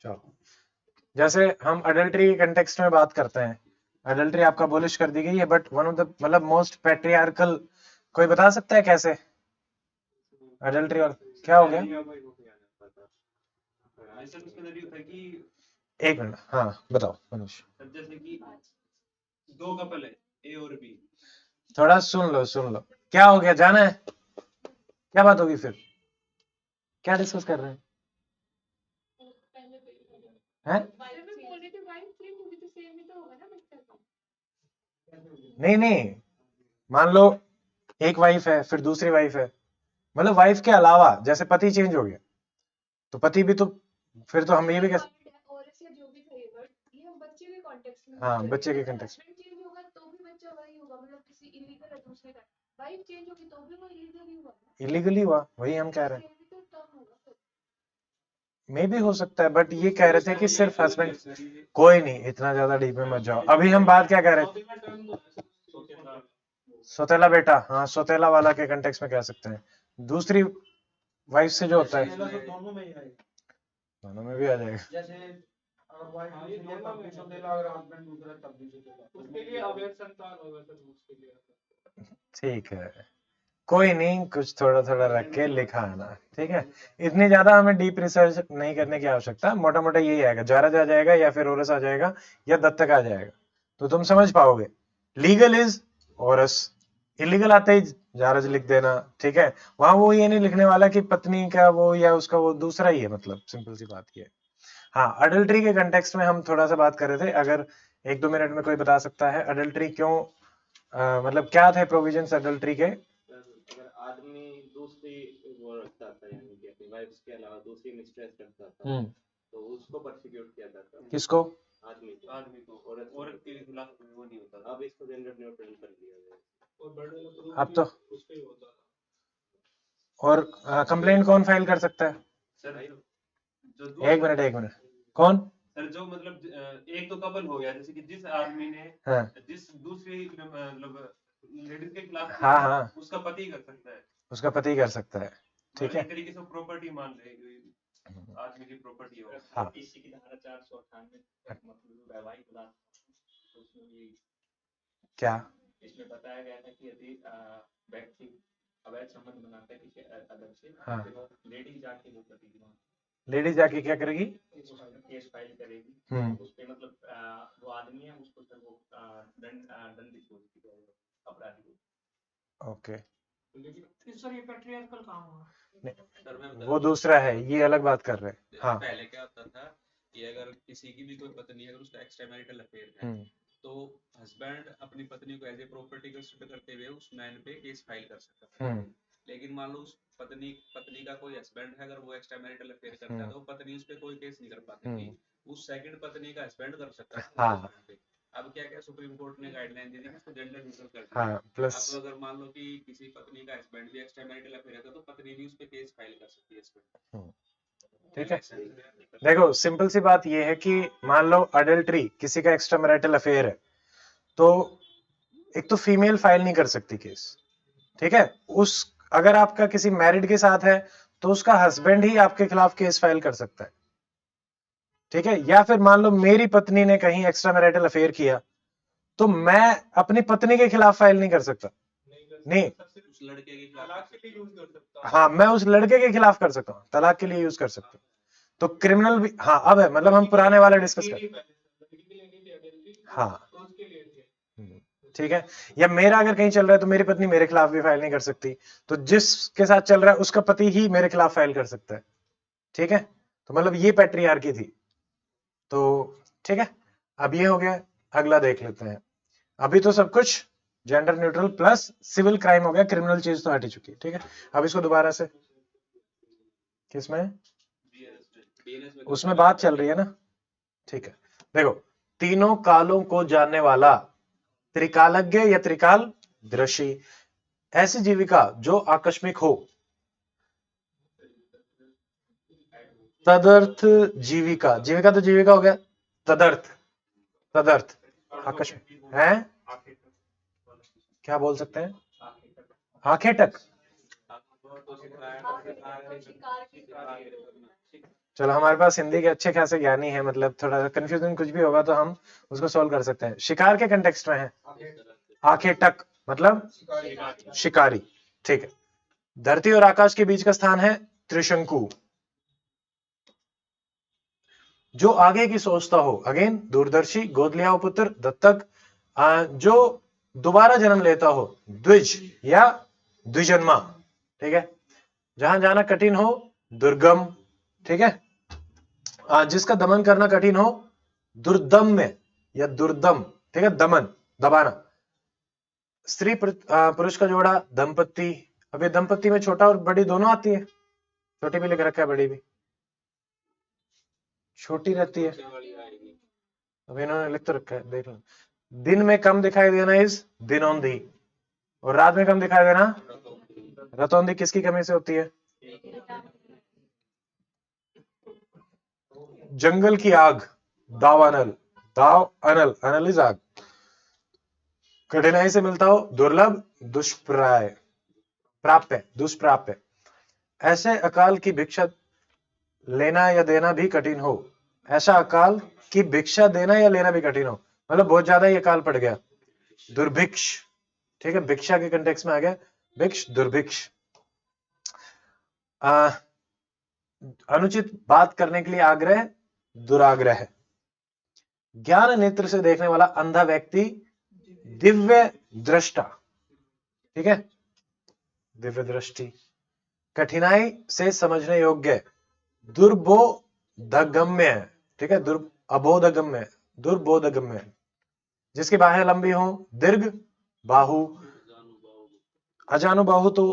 Speaker 1: चलो, जैसे हम अडल्ट्री के कंटेक्स्ट में बात करते हैं, अडल्ट्री आपका अबॉलिश कर दी गई है, बट वन ऑफ द मतलब मोस्ट पैट्रियार्कल, कोई बता सकता है कैसे अडल्ट्री और क्या हो गया?
Speaker 2: जैसे उसका नजरिया था कि
Speaker 1: एक मिनट, हाँ बताओ मनुष्य,
Speaker 2: सर जैसे कि दो कपल है ए और बी।
Speaker 1: थोड़ा सुन लो, क्या हो गया, जाना है, क्या बात होगी फिर, क्या डिस्कस कर रहे हैं? हैं? नहीं, मान लो एक वाइफ है फिर दूसरी वाइफ है, मतलब वाइफ के अलावा जैसे पति चेंज हो गया तो पति भी तो, फिर तो हम ये भी कह, हाँ बच्चे के कंटेक्स्ट, इलीगली हुआ, वही हम कह रहे हैं, मे भी हो सकता है, बट ये कह रहे थे कि सिर्फ हस्बैंड, कोई नहीं इतना ज्यादा डीप में मत जाओ, अभी हम बात क्या कह रहे थे, सौतेला बेटा, हाँ सौतेला वाला के कंटेक्स्ट में कह सकते हैं, दूसरी वाइफ से जो होता है,
Speaker 2: दोनों में ही आएगा,
Speaker 1: दोनों में भी आ जाएगा,
Speaker 2: जैसे अगर वाइफ दूसरी है तब भी सौतेला, अगर हस्बैंड दूसरा है तब भी सौतेला, उसके लिए अवैध संतान होगा सर, उसके लिए।
Speaker 1: ठीक है, कोई नहीं, कुछ थोड़ा थोड़ा रख के लिखा आना, ठीक है, इतनी ज्यादा हमें डीप रिसर्च नहीं करने की आवश्यकता, मोटा मोटा यही आएगा, जारज आ जाएगा या फिर ओरस आ जाएगा या दत्तक आ जाएगा, तो तुम समझ पाओगे। लीगल इज ओरस, इलीगल आते ही जारज लिख देना, ठीक है, वहां वो ये नहीं लिखने वाला कि पत्नी का वो या उसका वो दूसरा ही है, मतलब सिंपल सी बात ये है। हाँ, अडल्ट्री के कंटेक्स्ट में हम थोड़ा सा बात कर रहे थे, अगर एक दो मिनट में कोई बता सकता है अडल्ट्री क्यों, मतलब क्या थे प्रोविजंस अडल्ट्री के?
Speaker 3: अगर आदमी दूसरी वो रखता था, यानी कि अपनी वाइफ के अलावा दूसरी मिस्ट्रेस रखता था तो उसको परसिक्यूट किया जाता था।
Speaker 1: किसको?
Speaker 3: आदमी को औरत के खिलाफ वो नहीं होता था। अब इसको जेंडर न्यूट्रल कर दिया गया और बड़े
Speaker 1: अब तो
Speaker 2: उस पे ही होता था।
Speaker 1: और कंप्लेंट कौन फाइल कर सकता है?
Speaker 2: सर
Speaker 1: एक मिनट, कौन?
Speaker 2: सर जो मतलब एक तो कपल हो गया, जैसे कि जिस आदमी ने
Speaker 1: हाँ
Speaker 2: जिस दूसरी मतलब लेडीज के खिलाफ
Speaker 1: हाँ
Speaker 2: किया,
Speaker 1: हाँ,
Speaker 2: उसका पति कर सकता है,
Speaker 1: उसका पति कर सकता है, ठीक
Speaker 2: मतलब
Speaker 1: है,
Speaker 2: एक तरीके से प्रॉपर्टी मान ले, आदमी की प्रॉपर्टी हो।
Speaker 1: हाँ
Speaker 2: इसी की धारा 498 मतलब वैवाहिक विवाद, उसमें भी
Speaker 1: क्या?
Speaker 2: इसमें बताया गया था कि यदि व्यक्ति अवैध संबंध बनाता है किसी अदर से,
Speaker 1: हाँ,
Speaker 2: तो लेडी जाके वो करेगी,
Speaker 1: लेडीज जाके क्या करेगी?
Speaker 2: केस फाइल करेगी, उस पे मतलब वो आदमी है उसको सर वो दंडित हो चुकी है अपराधी को।
Speaker 1: ओके,
Speaker 2: लेकिन सर ये पैट्रियार्कल कहाँ हुआ?
Speaker 3: सर मैं बता
Speaker 1: वो दूसरा है, ये अलग बात कर रहे हैं। हाँ
Speaker 3: पहले क्या होता था कि अगर किसी की भी कोई पत्नी अगर उसका एक्स्ट्रा मैरिटल अफेयर है तो हस्बैंड अपनी पत्नी को एज ए प्रॉपर्टी कंसीडर करते हुए उस मैन पे केस फाइल कर सकता है। लेकिन मान लो उस पत्नी का कोई हस्बैंड है, अगर वो एक्स्ट्रा मैरिटल अफेयर करता है तो पत्नी उस पे कोई केस नहीं कर पाती, उस सेकंड पत्नी का हस्बैंड कर सकता है
Speaker 1: हाँ
Speaker 3: पे। अब क्या सुप्रीम कोर्ट ने गाइडलाइन दी थी कि इसको जेंडर न्यूट्रल कर दिया।
Speaker 1: हाँ, प्लस
Speaker 3: अब अगर मान लो कि किसी पत्नी का हस्बैंड भी एक्स्ट्रा मैरिटल अफेयर है तो पत्नी भी उस पे केस फाइल कर सकती है इस पे।
Speaker 1: ठीक है, देखो सिंपल सी बात ये है कि मान लो अडल्ट्री किसी का एक्स्ट्रा मैरिटल अफेयर है तो एक तो फीमेल फाइल नहीं कर सकती केस, ठीक है, उस अगर आपका किसी मैरिड के साथ है तो उसका हस्बैंड ही आपके खिलाफ केस फाइल कर सकता है, ठीक है, या फिर मान लो मेरी पत्नी ने कहीं एक्स्ट्रा मैरिटल अफेयर किया तो मैं अपनी पत्नी के खिलाफ फाइल नहीं कर सकता, नहीं,
Speaker 3: उस लड़के के
Speaker 2: तलाक के लिए यूज कर सकता हूं।
Speaker 1: हाँ मैं उस लड़के के खिलाफ कर सकता हूँ, तलाक के लिए यूज कर सकता हूँ, तो क्रिमिनल भी, हाँ अब है, मतलब हम पुराने वाला डिस्कस कर, हाँ ठीक है, या मेरा अगर कहीं चल रहा है तो मेरी पत्नी मेरे खिलाफ भी फाइल नहीं कर सकती, तो जिसके साथ चल रहा है उसका पति ही मेरे खिलाफ फाइल कर सकता है। ठीक है, तो मतलब ये पैट्रियार्की थी। तो ठीक है, अब ये हो गया, अगला देख लेते हैं। अभी तो सब कुछ gender neutral plus civil crime हो गया, क्रिमिनल चीज तो हट ही चुकी है। ठीक है, अब इसको दोबारा से किसमें,
Speaker 3: BNS में
Speaker 1: उसमें बात चल रही है ना। ठीक है, देखो, तीनों कालों को जानने वाला, त्रिकालज्ञ या त्रिकाल दृषि, ऐसी जीविका जो आकस्मिक हो, तदर्थ जीविका, जीविका तो जीविका हो गया, तदर्थ, तदर्थ आकस्मिक है, क्या बोल सकते हैं, आखेटक। चलो, हमारे पास हिंदी के अच्छे खासे ज्ञानी है, मतलब थोड़ा कंफ्यूजन कुछ भी होगा तो हम उसको सॉल्व कर सकते हैं। शिकार के कंटेक्स्ट में है आखेटक, मतलब शिकारी। ठीक है, धरती और आकाश के बीच का स्थान है त्रिशंकु। जो आगे की सोचता हो, अगेन दूरदर्शी, गोद लिया हो पुत्र, दत्तक, जो दोबारा जन्म लेता हो, द्विज या द्विजन्मा। ठीक है, जहां जाना कठिन हो, दुर्गम। ठीक है, जिसका दमन करना कठिन हो, दुर्दम्य या दुर्दम। ठीक है, दमन, दबाना। स्त्री पुरुष का जोड़ा, दंपत्ति। अब ये दंपत्ति में छोटा और बड़ी दोनों आती है, छोटी भी लिख रखा है, बड़ी भी, छोटी रहती है। अब इन्होंने लिख तो रखा है, देख लो। दिन में कम दिखाई देना इज दिनौंधी, और रात में कम दिखाई देना रतौंधी। किसकी कमी से होती है, जंगल की आग, दावानल, दाव अनल, अनल इज आग। कठिनाई से मिलता हो, दुर्लभ, दुष्प्राय, प्राप्य, दुष्प्राप्य। ऐसे अकाल की भिक्षा लेना या देना भी कठिन हो, ऐसा अकाल की भिक्षा देना या लेना भी कठिन हो, मतलब बहुत ज्यादा ही अकाल पड़ गया, दुर्भिक्ष। ठीक है, भिक्षा के कंटेक्स्ट में आ गया भिक्ष, दुर्भिक्ष। अनुचित बात करने के लिए आग्रह, दुराग्रह। ज्ञान नेत्र से देखने वाला अंधा व्यक्ति, दिव्य दृष्टा। ठीक है, दिव्य दृष्टि। कठिनाई से समझने योग्य, दुर्बोधगम्य। ठीक है, अबोधगम्य, दुर्बोधगम्य। जिसकी बाहें लंबी हो, दीर्घ बाहु। अजानुबाहु तो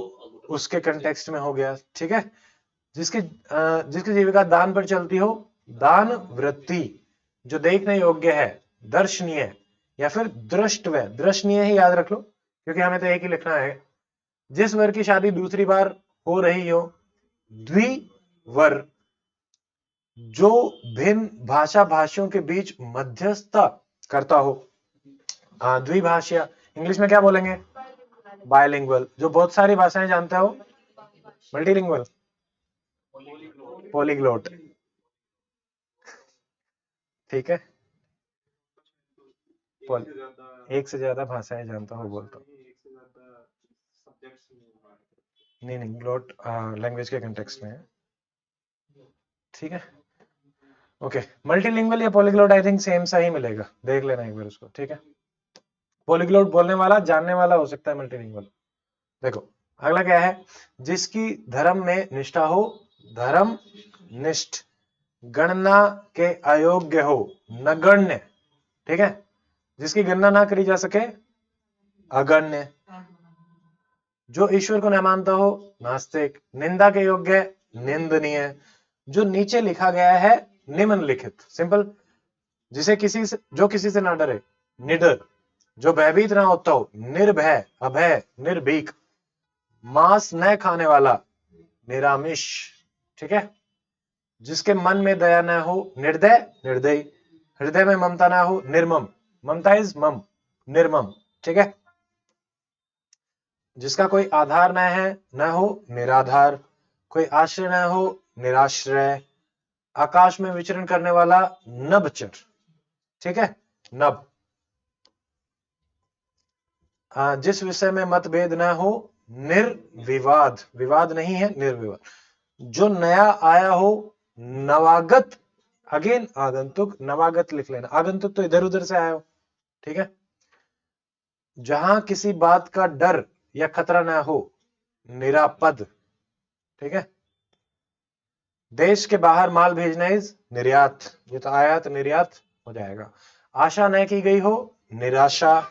Speaker 1: उसके कंटेक्स्ट में हो गया। ठीक है, जिसकी जीविका दान पर चलती हो, दान वृत्ति। जो देखने योग्य है, दर्शनीय, या फिर दृष्टव्य। दर्शनीय ही याद रख लो, क्योंकि हमें तो एक ही लिखना है। जिस वर की शादी दूसरी बार हो रही हो, द्विवर। जो भिन्न भाषा भाषियों के बीच मध्यस्थता करता हो, द्विभाषा। इंग्लिश में क्या बोलेंगे, बायलिंगुअल। जो बहुत सारी भाषाएं जानता हो, मल्टीलिंगुअल, पॉलीग्लोट। ठीक है, एक से ज्यादा भाषाएं जानता हो बोलता हूँ। नहीं नहीं, ग्लोट लैंग्वेज के कंटेक्स्ट में है। ठीक है, ओके। मल्टीलिंगुअल या पॉलीग्लोट, आई थिंक सेम सा ही मिलेगा, देख लेना एक बार उसको। ठीक है, पॉलीग्लोट बोलने वाला, जानने वाला हो सकता है मल्टीलिंगुअल। देखो, अगला क्या है, जिसकी धर्म में निष्ठा हो, धर्म निष्ठ। गणना के अयोग्य हो, नगण्य। ठीक है, जिसकी गणना ना करी जा सके, अगण्य। जो ईश्वर को न मानता हो, नास्तिक। निंदा के योग्य, निंदनीय। जो नीचे लिखा गया है, निम्नलिखित। सिंपल, जिसे किसी से ना डरे, निडर। जो भयभीत ना होता हो, निर्भय, अभय, निर्भीक। मांस न खाने वाला, निरामिष। ठीक है, जिसके मन में दया न हो, निर्दय, निर्दयी। हृदय में ममता ना हो, निर्मम। ममता इज मम, निर्मम। ठीक है, जिसका कोई आधार न हो, निराधार। कोई आश्रय न हो, निराश्रय। आकाश में विचरण करने वाला, नभचर। ठीक है, नभ। जिस विषय में मतभेद न हो, निर्विवाद। विवाद नहीं है, निर्विवाद। जो नया आया हो, नवागत। अगेन आगंतुक, नवागत लिख लेना। आगंतुक तो इधर उधर से आया हो। ठीक है, जहां किसी बात का डर या खतरा ना हो, निरापद। ठीक है। देश के बाहर माल भेजना इज निर्यात, ये तो आयात निर्यात हो जाएगा। आशा न की गई हो, निराशा।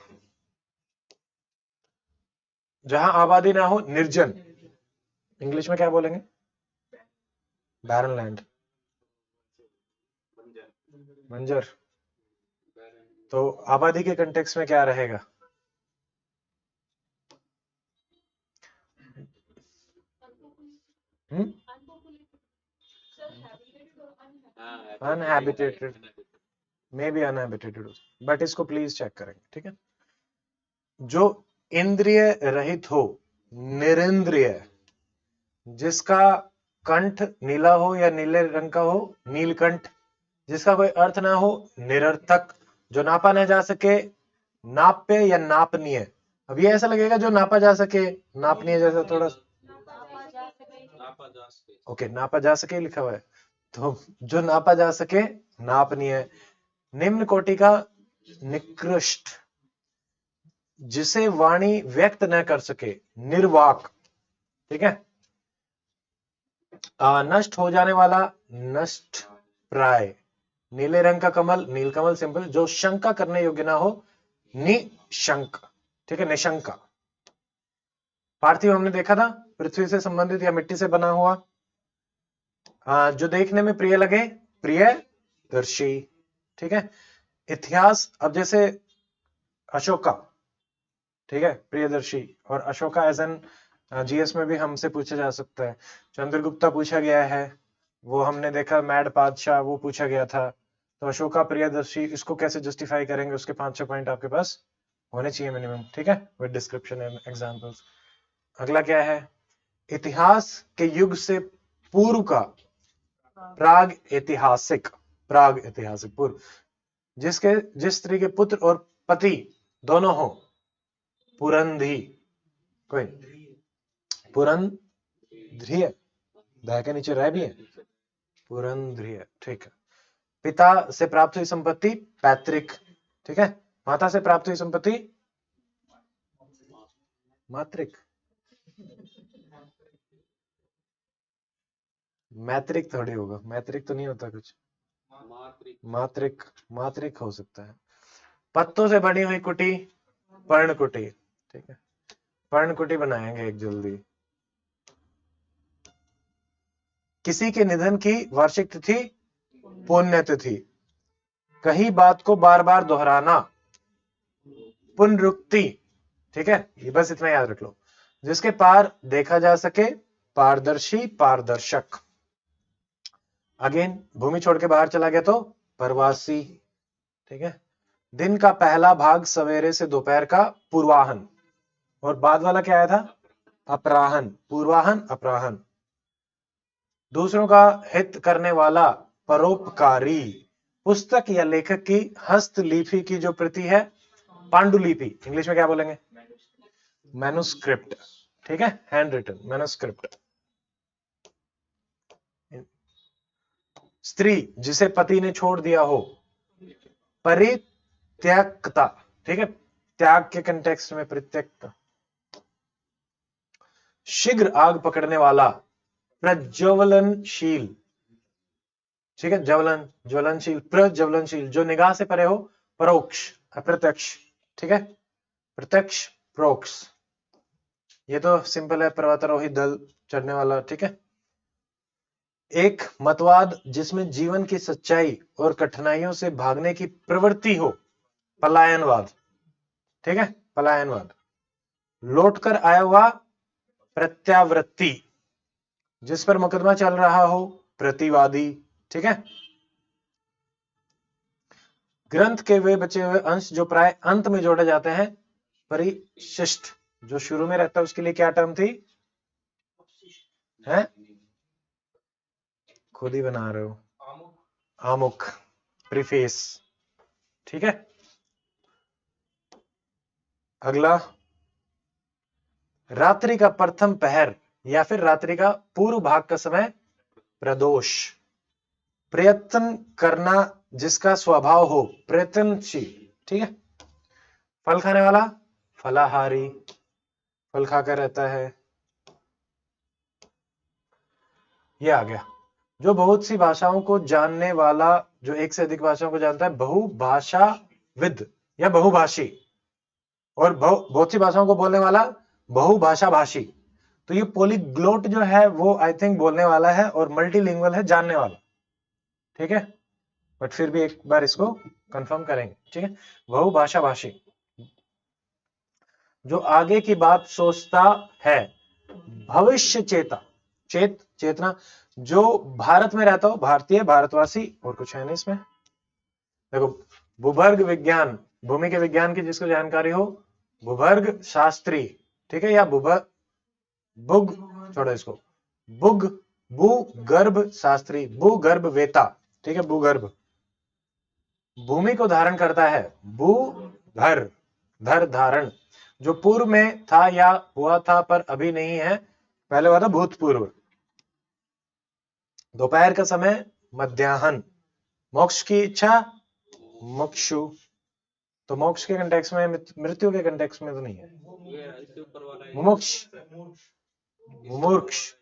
Speaker 1: जहां आबादी ना हो, निर्जन। इंग्लिश में क्या बोलेंगे? बैरन लैंड, बंजर। तो आबादी के कंटेक्स्ट में क्या रहेगा? अनहैबिटेटेड, मे बी अनहैबिटेटेड, बट इसको प्लीज चेक करेंगे। ठीक है। जो इंद्रिय रहित हो, निरिंद्रिय। जिसका कंठ नीला हो या नीले रंग का हो, नीलकंठ। जिसका कोई अर्थ ना हो, निरर्थक। जो नापा न जा सके, नाप्य या नापनीय। अब ये ऐसा लगेगा जो नापा जा सके, नापनीय जैसा थोड़ा। ओके, नापा जा सके लिखा हुआ है, तो जो नापा जा सके, नापनीय। निम्न कोटि का, निकृष्ट। जिसे वाणी व्यक्त न कर सके, निर्वाक। ठीक है। नष्ट हो जाने वाला, नष्ट प्राय। नीले रंग का कमल, नीलकमल सिंपल। जो शंका करने योग्य ना हो, निशंक। ठीक है, निशंका। पार्थिव हमने देखा था, पृथ्वी से संबंधित या मिट्टी से बना हुआ। जो देखने में प्रिय लगे, प्रियदर्शी। ठीक है। इतिहास, अब जैसे अशोका, ठीक है, प्रियदर्शी। और अशोका एज एन जीएस में भी हमसे पूछा जा सकता है। चंद्रगुप्ता पूछा गया है, वो हमने देखा। मैड बादशाह, वो पूछा गया था। तो अशोका, प्रियदर्शी, इसको कैसे जस्टिफाई करेंगे? उसके 5-6 पॉइंट आपके पास होने चाहिए मिनिमम। ठीक है, विद डिस्क्रिप्शन एंड एग्जांपल्स। अगला क्या है? इतिहास के युग से पूर्व का, प्राग ऐतिहासिक। प्राग ऐतिहासिक, पूर्व। जिस स्त्री के पुत्र और पति दोनों हो, पुरंधी। कोई पुरंध्रिय, ध के नीचे रह भी है, पुरंध्रिय। ठीक है। पिता से प्राप्त हुई संपत्ति, पैतृक। ठीक है। माता से प्राप्त हुई संपत्ति, मातृक। मैत्रिक थोड़ी होगा, मैत्रिक तो नहीं होता कुछ। मातृक, मातृक हो सकता है। पत्तों से बनी हुई कुटी, पर्णकुटी। ठीक है, पर्णकुटी बनाएंगे एक जल्दी। किसी के निधन की वार्षिक तिथि, पुण्यतिथि। कही बात को बार बार दोहराना, पुनरुक्ति। ठीक है, ये बस इतना याद रख लो। जिसके पार देखा जा सके, पारदर्शी, पारदर्शक। अगेन, भूमि छोड़ के बाहर चला गया तो प्रवासी। ठीक है। दिन का पहला भाग सवेरे से दोपहर का, पूर्वाहन। और बाद वाला क्या आया था? अपराहन। पूर्वाहन, अपराहन। दूसरों का हित करने वाला, परोपकारी। पुस्तक या लेखक की हस्तलिपि की जो प्रति है, पांडुलिपि। इंग्लिश में क्या बोलेंगे? मैन्युस्क्रिप्ट। ठीक है, हैंड रिटन, मैन्युस्क्रिप्ट। स्त्री जिसे पति ने छोड़ दिया हो, परित्यक्ता। ठीक है, त्याग के कंटेक्स्ट में परित्यक्त। शीघ्र आग पकड़ने वाला, प्रज्वलनशील। ठीक है, ज्वलन, ज्वलनशील, प्रज्वलनशील। जो निगाह से परे हो, परोक्ष, अप्रत्यक्ष। ठीक है, प्रत्यक्ष, प्रोक्ष। ये तो सिंपल है, पर्वतारोही दल चढ़ने वाला। ठीक है। एक मतवाद जिसमें जीवन की सच्चाई और कठिनाइयों से भागने की प्रवृत्ति हो, पलायनवाद। ठीक है, पलायनवाद। लौटकर आया हुआ, प्रत्यावृत्ति। जिस पर मुकदमा चल रहा हो, प्रतिवादी। ठीक है। ग्रंथ के वे बचे हुए अंश जो प्राय अंत में जोड़े जाते हैं, परिशिष्ट। जो शुरू में रहता है उसके लिए क्या टर्म थी? है, खुद ही बना रहे हो, आमुख, प्रीफेस। ठीक है। अगला, रात्रि का प्रथम पहर या फिर रात्रि का पूर्व भाग का समय, प्रदोष। प्रयत्न करना जिसका स्वभाव हो, प्रयत्नशील। ठीक है। फल खाने वाला, फलाहारी, फल खाकर रहता है, ये आ गया। जो बहुत सी भाषाओं को जानने वाला, जो एक से अधिक भाषाओं को जानता है, बहुभाषाविद या बहुभाषी, और बहुत सी भाषाओं को बोलने वाला बहुभाषा भाषी। तो ये पॉलीग्लोट जो है वो आई थिंक बोलने वाला है, और मल्टीलिंगुअल है जानने वाला, ठीक है। बट फिर भी एक बार इसको कंफर्म करेंगे, ठीक है। बहुभाषा भाषी, जो आगे की बात सोचता है, भविष्य चेता, चेतना, जो भारत में रहता हो, भारतीय, भारतवासी, और कुछ है नहीं इसमें। देखो, भूभर्ग विज्ञान, भूमि के विज्ञान की जिसको जानकारी हो, भूभर्ग शास्त्री, ठीक है, या बुग, छोड़ो इसको, भूगर्भ शास्त्री, भूगर्भ वेता, ठीक है, भूगर्भ, भूमि को धारण करता है, भूधर, धर धारण, जो पूर्व में था या हुआ था पर अभी नहीं है, पहले हुआ था भूतपूर्व, दोपहर का समय, मध्याह्न, मोक्ष की इच्छा, मुक्षु। तो मोक्ष के कंटेक्स्ट में, मृत्यु के कंटेक्स्ट में तो नहीं है,
Speaker 3: इसके ऊपर वाला है
Speaker 1: मुमुक्ष, मुमूर्ष,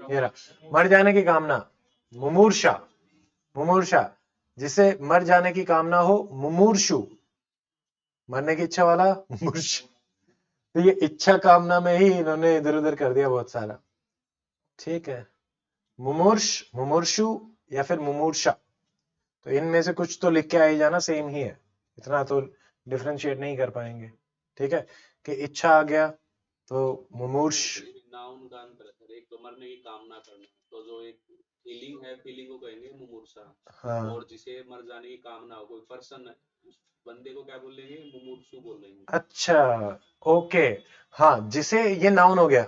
Speaker 1: ये रहा। मर जाने की कामना, मुमूर्षा, मुमूर्षा, जिसे मर जाने की कामना हो, मुमूर्षु, मरने की इच्छा वाला मुमूर्ष। तो ये इच्छा कामना में ही इन्होंने इधर उधर कर दिया बहुत सारा, ठीक है। मुमूर्ष, मुमूर्षु या फिर मुमूर्षा, तो इनमें से कुछ तो लिख के आ ही जाना, सेम ही है, इतना तो डिफरेंशिएट नहीं कर पाएंगे, ठीक है। कि इच्छा आ गया तो मुमूर्ष,
Speaker 3: नाउन का अंतर है, एक तो मरने की कामना करना, तो जो एक फीलिंग है, फीलिंग को कहेंगे मुमूर्षा।
Speaker 1: हाँ,
Speaker 3: और जिसे मर जाने की कामना हो, कोई पर्सन है, उस बंदे को क्या बोलेंगे, मुमूर्षु बोलेंगे।
Speaker 1: अच्छा, ओके, हाँ, जिसे ये नाउन हो गया,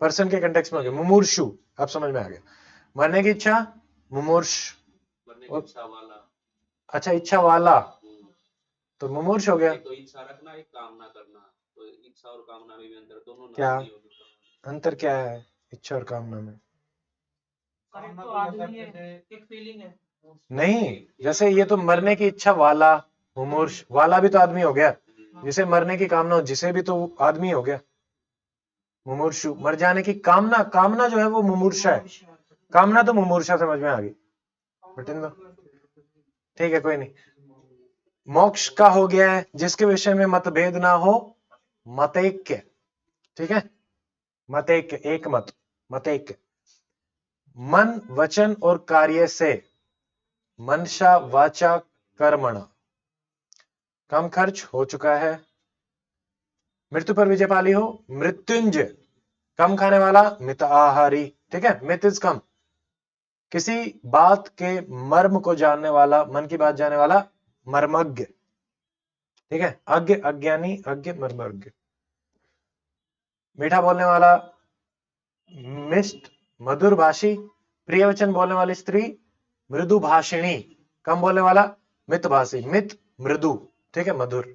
Speaker 1: पर्सन के कंटेक्स्ट में हो गया मुमूर्षु, अब समझ में आ गया। मरने की इच्छा, मुमूर्ष,
Speaker 3: मरने की इच्छा वाला,
Speaker 1: अच्छा, इच्छा वाला, तो मुमूर्ष हो गया।
Speaker 3: एक तो इच्छा रखना, एक कामना करना, तो इच्छा और कामना में भी अंतर, दोनों
Speaker 1: क्या
Speaker 3: नहीं होते।
Speaker 1: अंतर क्या है इच्छा और कामना में?
Speaker 2: एक तो आदमी है, एक फीलिंग है।
Speaker 1: नहीं, जैसे ये तो मरने की इच्छा वाला, मुमूर्ष वाला भी तो आदमी हो गया, जिसे मरने की कामना हो, जिसे भी तो आदमी हो गया मुमूर्षु। मर जाने की कामना, कामना जो है वो मुमूर्षा है, कामना तो मुमूर्षा समझ में आ गई, बटिंदो, ठीक है, कोई नहीं। मोक्ष का हो गया है जिसके विषय में मतभेद ना हो, मतैक्य, ठीक है, मतैक्य, एक मत, मतैक्य। मन, वचन और कार्य से, मनसा वाचा कर्मण, कम खर्च हो चुका है। मृत्यु पर विजय पाली हो, मृत्युंजय, कम खाने वाला, मित आहारी, ठीक है, मित इज कम। किसी बात के मर्म को जानने वाला, मन की बात जानने वाला, मर्मज्ञ, ठीक है, अज्ञ, अज्ञानी, अज्ञ, मर्मज्ञ। मीठा बोलने वाला, मिष्ट, मधुर भाषी, प्रिय वचन बोलने वाली स्त्री, मृदु भाषिणी, कम बोलने वाला, मित भाषी, मित, मृदु, ठीक है, मधुर।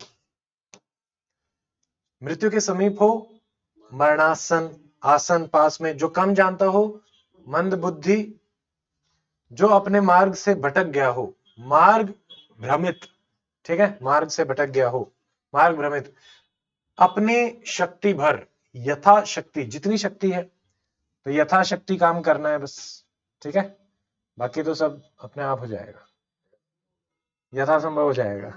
Speaker 1: मृत्यु के समीप हो, मरणासन, आसन पास में, जो कम जानता हो, मंद बुद्धि, जो अपने मार्ग से भटक गया हो, मार्ग भ्रमित, ठीक है, मार्ग से भटक गया हो, मार्ग भ्रमित। अपनी शक्ति भर, यथा शक्ति, जितनी शक्ति है तो यथाशक्ति काम करना है बस, ठीक है, बाकी तो सब अपने आप हो जाएगा, यथासंभव हो जाएगा,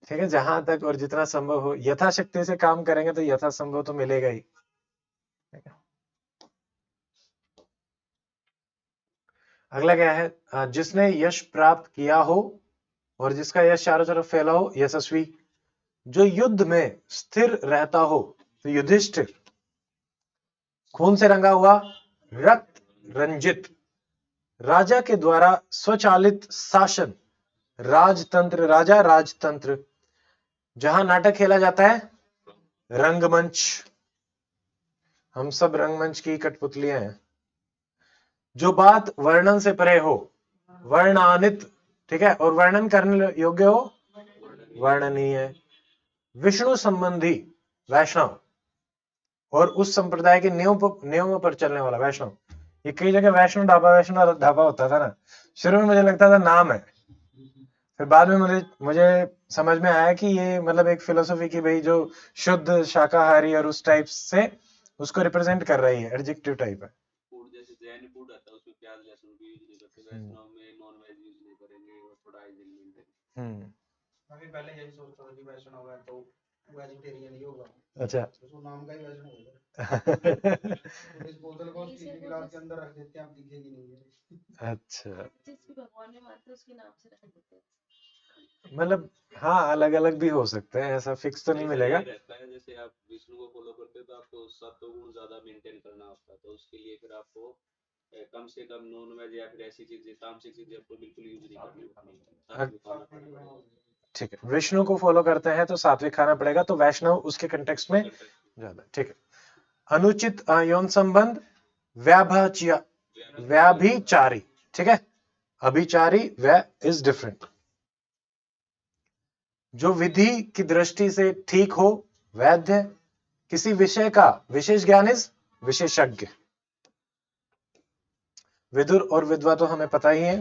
Speaker 1: ठीक है, जहां तक और जितना संभव हो यथाशक्ति से काम करेंगे तो यथासंभव तो मिलेगा ही, ठीक है। अगला क्या है, जिसने यश प्राप्त किया हो और जिसका यश चारों तरफ फैला हो, यशस्वी। जो युद्ध में स्थिर रहता हो, तो युधिष्ठिर। खून से रंगा हुआ, रक्त रंजित। राजा के द्वारा स्वचालित शासन, राजतंत्र, राजा राजतंत्र। जहां नाटक खेला जाता है, रंगमंच, हम सब रंगमंच की कठपुतलियां हैं। जो बात वर्णन से परे हो, वर्णानित, ठीक है, और वर्णन करने योग्य हो, वर्णनीय। विष्णु संबंधी, वैष्णव, और उस संप्रदाय के नियमों पर चलने वाला, वैष्णव। ये कई जगह वैष्णव ढाबा होता था ना, शुरू में मुझे लगता था नाम है, फिर बाद में मुझे समझ में आया कि ये मतलब एक फिलोसफी की भाई जो शुद्ध शाकाहारी और उस टाइप से उसको रिप्रेजेंट कर रही है, एडजेक्टिव टाइप है।
Speaker 3: फूड जैसे जैन फूड आता है उसमें प्याज लहसुन भी यूज नहीं करते, वैष्णव में नॉन वेज यूज नहीं करेंगे और थोड़ा हाइजीन मेंटेन।
Speaker 2: मैं भी पहले यही सोचता था कि वैष्णव है तो वेजिटेरियन ही होगा,
Speaker 1: अच्छा।
Speaker 2: तो नाम का ही वैष्णव होगा। डिस्पोजल को स्टील गिलास के अंदर रख देते हैं, आप दिखेगी नहीं है।
Speaker 1: अच्छा,
Speaker 4: जिस भी भगवान में मानते हैं उसके नाम से रख देते हैं।
Speaker 1: मतलब हाँ अलग अलग भी हो सकते हैं, ऐसा फिक्स तो नहीं
Speaker 3: जैसे
Speaker 1: मिलेगा।
Speaker 3: ये रहता है जैसे आप विष्णु को फॉलो करते हो तो आपको सत्व गुण ज्यादा मेंटेन करना होता है, तो उसके लिए फिर आपको कम से कम नॉन वेज या फिर ऐसी चीजें तामसिक चीजें आपको बिल्कुल यूज नहीं करनी होती।
Speaker 1: ठीक है, विष्णु को फॉलो करते हैं तो सात्विक खाना पड़ेगा, तो वैष्णव उसके कंटेक्स्ट में ज्यादा। ठीक है, अनुचित यौन संबंध व्याभिचारी, ठीक है, अभिचारी व्या इज डिफरेंट। जो विधि की दृष्टि से ठीक हो वैद्य, किसी विषय का विशेष ज्ञान इज विशेषज्ञ। विदुर और विद्वा तो हमें पता ही है।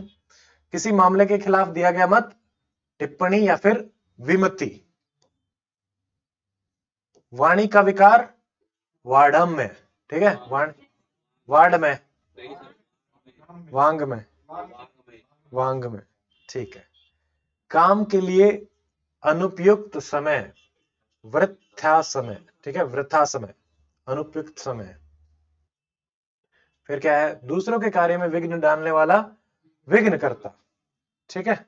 Speaker 1: किसी मामले के खिलाफ दिया गया मत टिप्पणी या फिर विमति। वाणी का विकार वाडम में, ठीक है, वाड में, वांग में, वांग में, ठीक है। काम के लिए अनुपयुक्त समय वृथा समय, ठीक है, वृथा समय, अनुपयुक्त समय। फिर क्या है, दूसरों के कार्य में विघ्न डालने वाला विघ्न करता, ठीक है।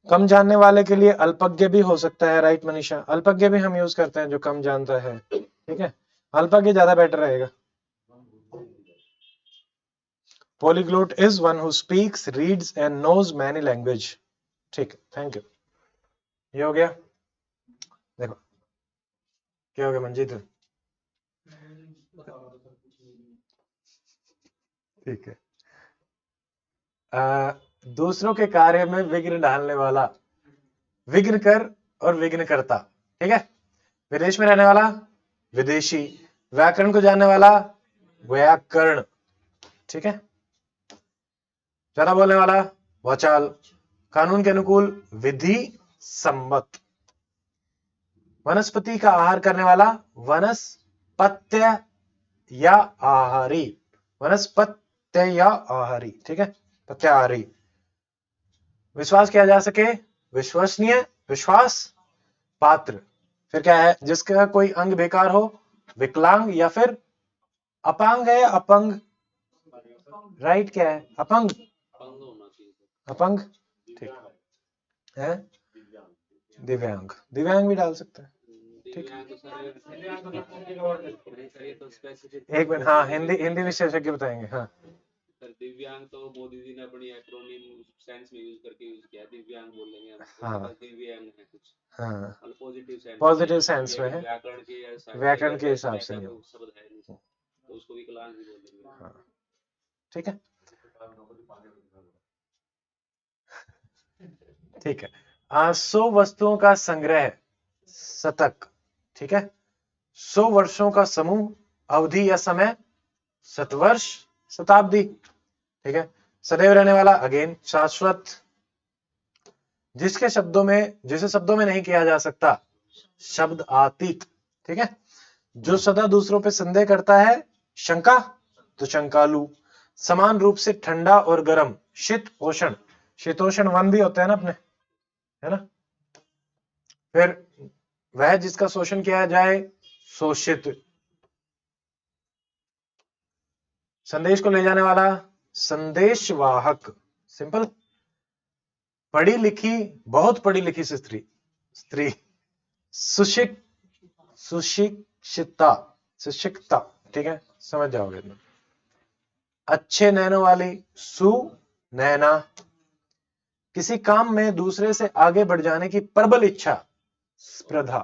Speaker 1: कम जानने वाले के लिए अल्पज्ञ भी हो सकता है, राइट मनीषा, अल्पज्ञ भी हम यूज करते हैं जो कम जानता है, ठीक है, अल्पज्ञ ज्यादा बेटर रहेगा। Polyglot is one who speaks, reads and knows many language, ठीक है, थैंक यू। ये हो गया, देखो क्या हो गया मंजीत, ठीक है। दूसरों के कार्य में विघ्न डालने वाला विघ्न कर और विघ्न करता, ठीक है। विदेश में रहने वाला विदेशी, व्याकरण को जानने वाला व्याकरण, ठीक है। ज्यादा बोलने वाला वाचाल, कानून के अनुकूल विधि सम्मत, वनस्पति का आहार करने वाला वनस्पत्य या आहारी, वनस्पत्य या आहारी, ठीक है, प्रत्याहारी। विश्वास किया जा सके विश्वसनीय, विश्वास पात्र। फिर क्या है, जिसका कोई अंग बेकार हो विकलांग या फिर अपांग है, अपंग, राइट क्या है, अपंग, अपंग, ठीक है, दिव्यांग, दिव्यांग भी डाल सकते हैं, ठीक है। एक मिनट, हाँ हिंदी विशेषज्ञ बताएंगे, हाँ।
Speaker 3: सर दिव्यांग तो मोदी जी ने अपनी एक्रोनिम सेंस में यूज करके यूज किया, दिव्यांग बोलेंगे हम,
Speaker 1: हाँ,
Speaker 3: दिव्यांग है कुछ,
Speaker 1: हाँ,
Speaker 3: पॉजिटिव सेंस में है,
Speaker 1: व्याकरण के हिसाब से नहीं,
Speaker 3: शब्द है नहीं, तो उसको विकलांग भी बोलेंगे,
Speaker 1: हाँ, ठीक है, ठीक है। 100 वस्तुओं का संग्रह शतक, ठीक है। 100 वर्षों का समूह, अवधि या समय शतवर्ष, शताब्दी, ठीक है। सदैव रहने वाला अगेन शाश्वत, जिसे शब्दों में नहीं किया जा सकता शब्द आतीत, ठीक है। जो सदा दूसरों पे संदेह करता है शंका, तो शंकालु। समान रूप से ठंडा और गर्म शीत उष्ण, शीतोष्ण वन भी होते हैं ना अपने, है ना। फिर वह जिसका शोषण किया जाए शोषित। संदेश को ले जाने वाला संदेशवाहक, सिंपल। पढ़ी लिखी, बहुत पढ़ी लिखी स्त्री, स्त्री। सुशिक्षिता, सुशिक्षिता, ठीक है, समझ जाओगे इतना। अच्छे नैनो वाली सुनैना, किसी काम में दूसरे से आगे बढ़ जाने की प्रबल इच्छा स्पर्धा।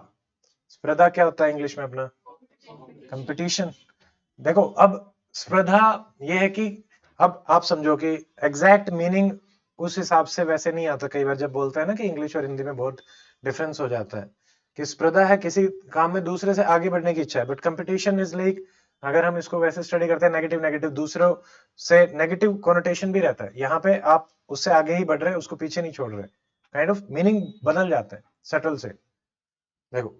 Speaker 1: स्पर्धा क्या होता है इंग्लिश में अपना, कंपटीशन। देखो अब स्पर्धा ये है कि अब आप समझो कि एग्जैक्ट मीनिंग उस हिसाब से वैसे नहीं आता, कई बार जब बोलते हैं ना कि इंग्लिश और हिंदी में बहुत डिफरेंस हो जाता है, कि स्पर्धा है किसी काम में दूसरे से आगे बढ़ने की इच्छा है, बट कंपटीशन इज लाइक अगर हम इसको वैसे स्टडी करते हैं नेगेटिव नेगेटिव, दूसरों से नेगेटिव कोनोटेशन भी रहता है, यहाँ पे आप उससे आगे ही बढ़ रहे हैं, उसको पीछे नहीं छोड़ रहे, काइंड ऑफ मीनिंग बदल जाता है सटल से। देखो,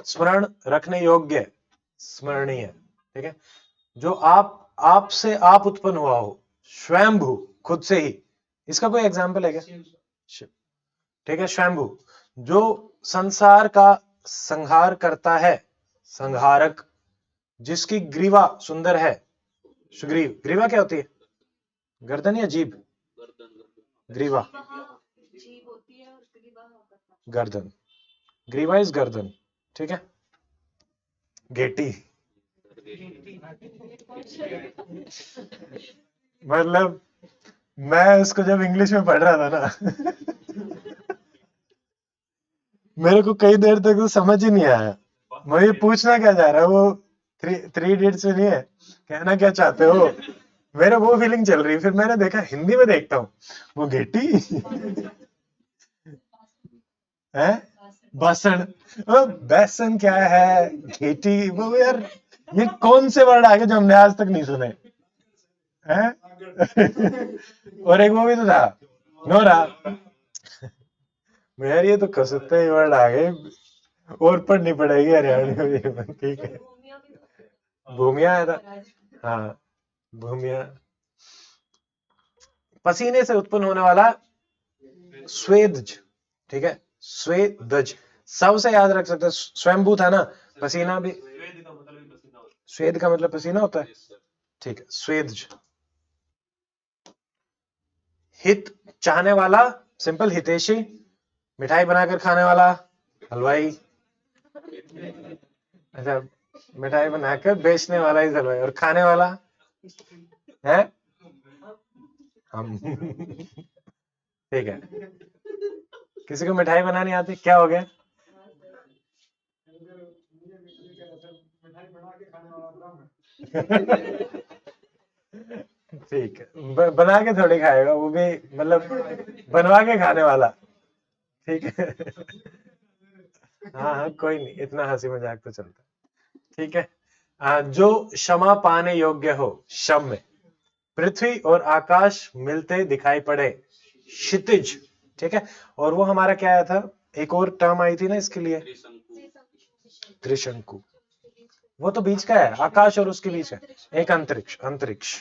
Speaker 1: स्मरण रखने योग्य, स्मरणीय, ठीक है, जो आप से आप उत्पन्न हुआ हो, स्वयंभू, खुद से ही, इसका कोई एग्जाम्पल है क्या? ठीक है, स्वयंभू, जो संसार का संहार करता है, संहारक, जिसकी ग्रीवा सुंदर है, सुग्रीव, ग्रीवा क्या होती है? गर्दन या जीभ? ग्रीवा,
Speaker 4: जीभ होती है और ग्रीवा होता है।
Speaker 1: गर्दन, ग्रीवा इज गर्दन, ठीक है। गेटी, मतलब मैं उसको जब इंग्लिश में पढ़ रहा था ना मेरे को कई देर तक तो समझ ही नहीं आया, मुझे पूछना क्या जा रहा है, वो थ्री इडियट्स में नहीं है, कहना क्या चाहते हो, मेरे वो फीलिंग चल रही। फिर मैंने देखा हिंदी में, देखता हूँ वो गेटी है, बासन, बेसन क्या है, गेटी, वो यार ये कौन से वर्ड आगे जो हमने आज तक नहीं सुने हैं? और एक वो भी तो था, नोरा, यार ये तो कसुत्ते ही वर्ड आ गए, और पढ़नी पड़ेगी हरियाणवी में, ठीक है। भूमिया है था, हाँ भूमिया, पसीने से उत्पन्न होने वाला स्वेदज, ठीक है, स्वेदज, सबसे याद रख सकते हैं, स्वयंभू था ना, पसीना भी, स्वेद का मतलब पसीना होता है, ठीक है, स्वेदज। हित चाहने वाला, सिंपल, हितैषी, मिठाई बनाकर खाने वाला, हलवाई, अच्छा, मिठाई बनाकर बेचने वाला ही हलवाई, और खाने वाला है हम ठीक है। किसी को मिठाई बनानी आती, क्या हो गया? ठीक है, बना के थोड़ी खाएगा वो भी, मतलब बनवा के खाने वाला, ठीक है। हाँ हाँ, कोई नहीं, इतना हंसी मजाक तो चलता है, ठीक है। जो क्षमा पाने योग्य हो, शम में पृथ्वी और आकाश मिलते दिखाई पड़े, क्षितिज, ठीक है। और वो हमारा क्या आया था, एक और टर्म आई थी ना इसके लिए, त्रिशंकु, वो तो बीच का है, आकाश और उसके बीच है एक अंतरिक्ष, अंतरिक्ष।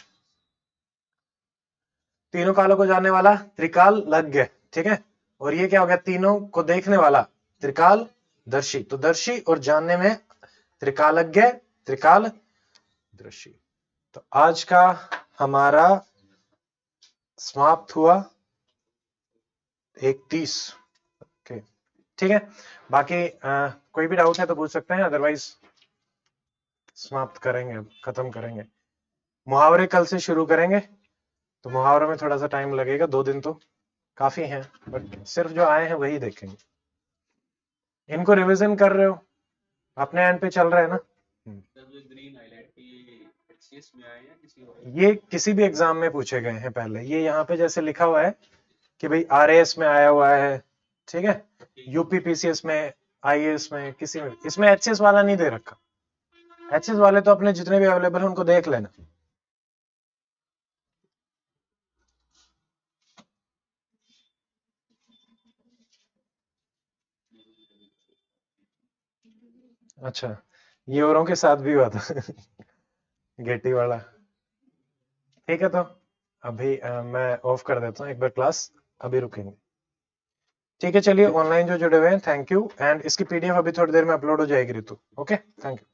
Speaker 1: तीनों कालों को जानने वाला, त्रिकाल लज्ञ, ठीक है। और ये क्या हो गया, तीनों को देखने वाला, त्रिकाल दर्शी, तो दर्शी और जानने में त्रिकालज्ञ, त्रिकाल दर्शी। तो आज का हमारा समाप्त हुआ 31, ओके, ठीक है। बाकी कोई भी डाउट है तो पूछ सकते हैं, अदरवाइज समाप्त करेंगे, खत्म करेंगे। मुहावरे कल से शुरू करेंगे, तो मुहावरे में थोड़ा सा टाइम लगेगा, 2 दिन तो काफी हैं, बट सिर्फ जो आए हैं वही देखेंगे। इनको रिवीजन कर रहे हो, अपने एंड पे चल रहे हैं ना? ये किसी भी एग्जाम में पूछे गए हैं पहले, ये यहाँ पे जैसे लिखा हुआ है कि भाई RAS में आया हुआ है, ठीक है, UPPCS में, IAS में, किसी में, इसमें HS वाला नहीं दे रखा। HS वाले तो अपने जितने भी अवेलेबल है उनको देख लेना। अच्छा, ये औरों के साथ भी हुआ था गेटी वाला, ठीक है। तो अभी मैं ऑफ कर देता हूँ एक बार क्लास, अभी रुकेंगे, ठीक है। चलिए, ऑनलाइन जो जुड़े हुए हैं, थैंक यू, एंड इसकी PDF अभी थोड़ी देर में अपलोड हो जाएगी ऋतु, ओके, थैंक यू।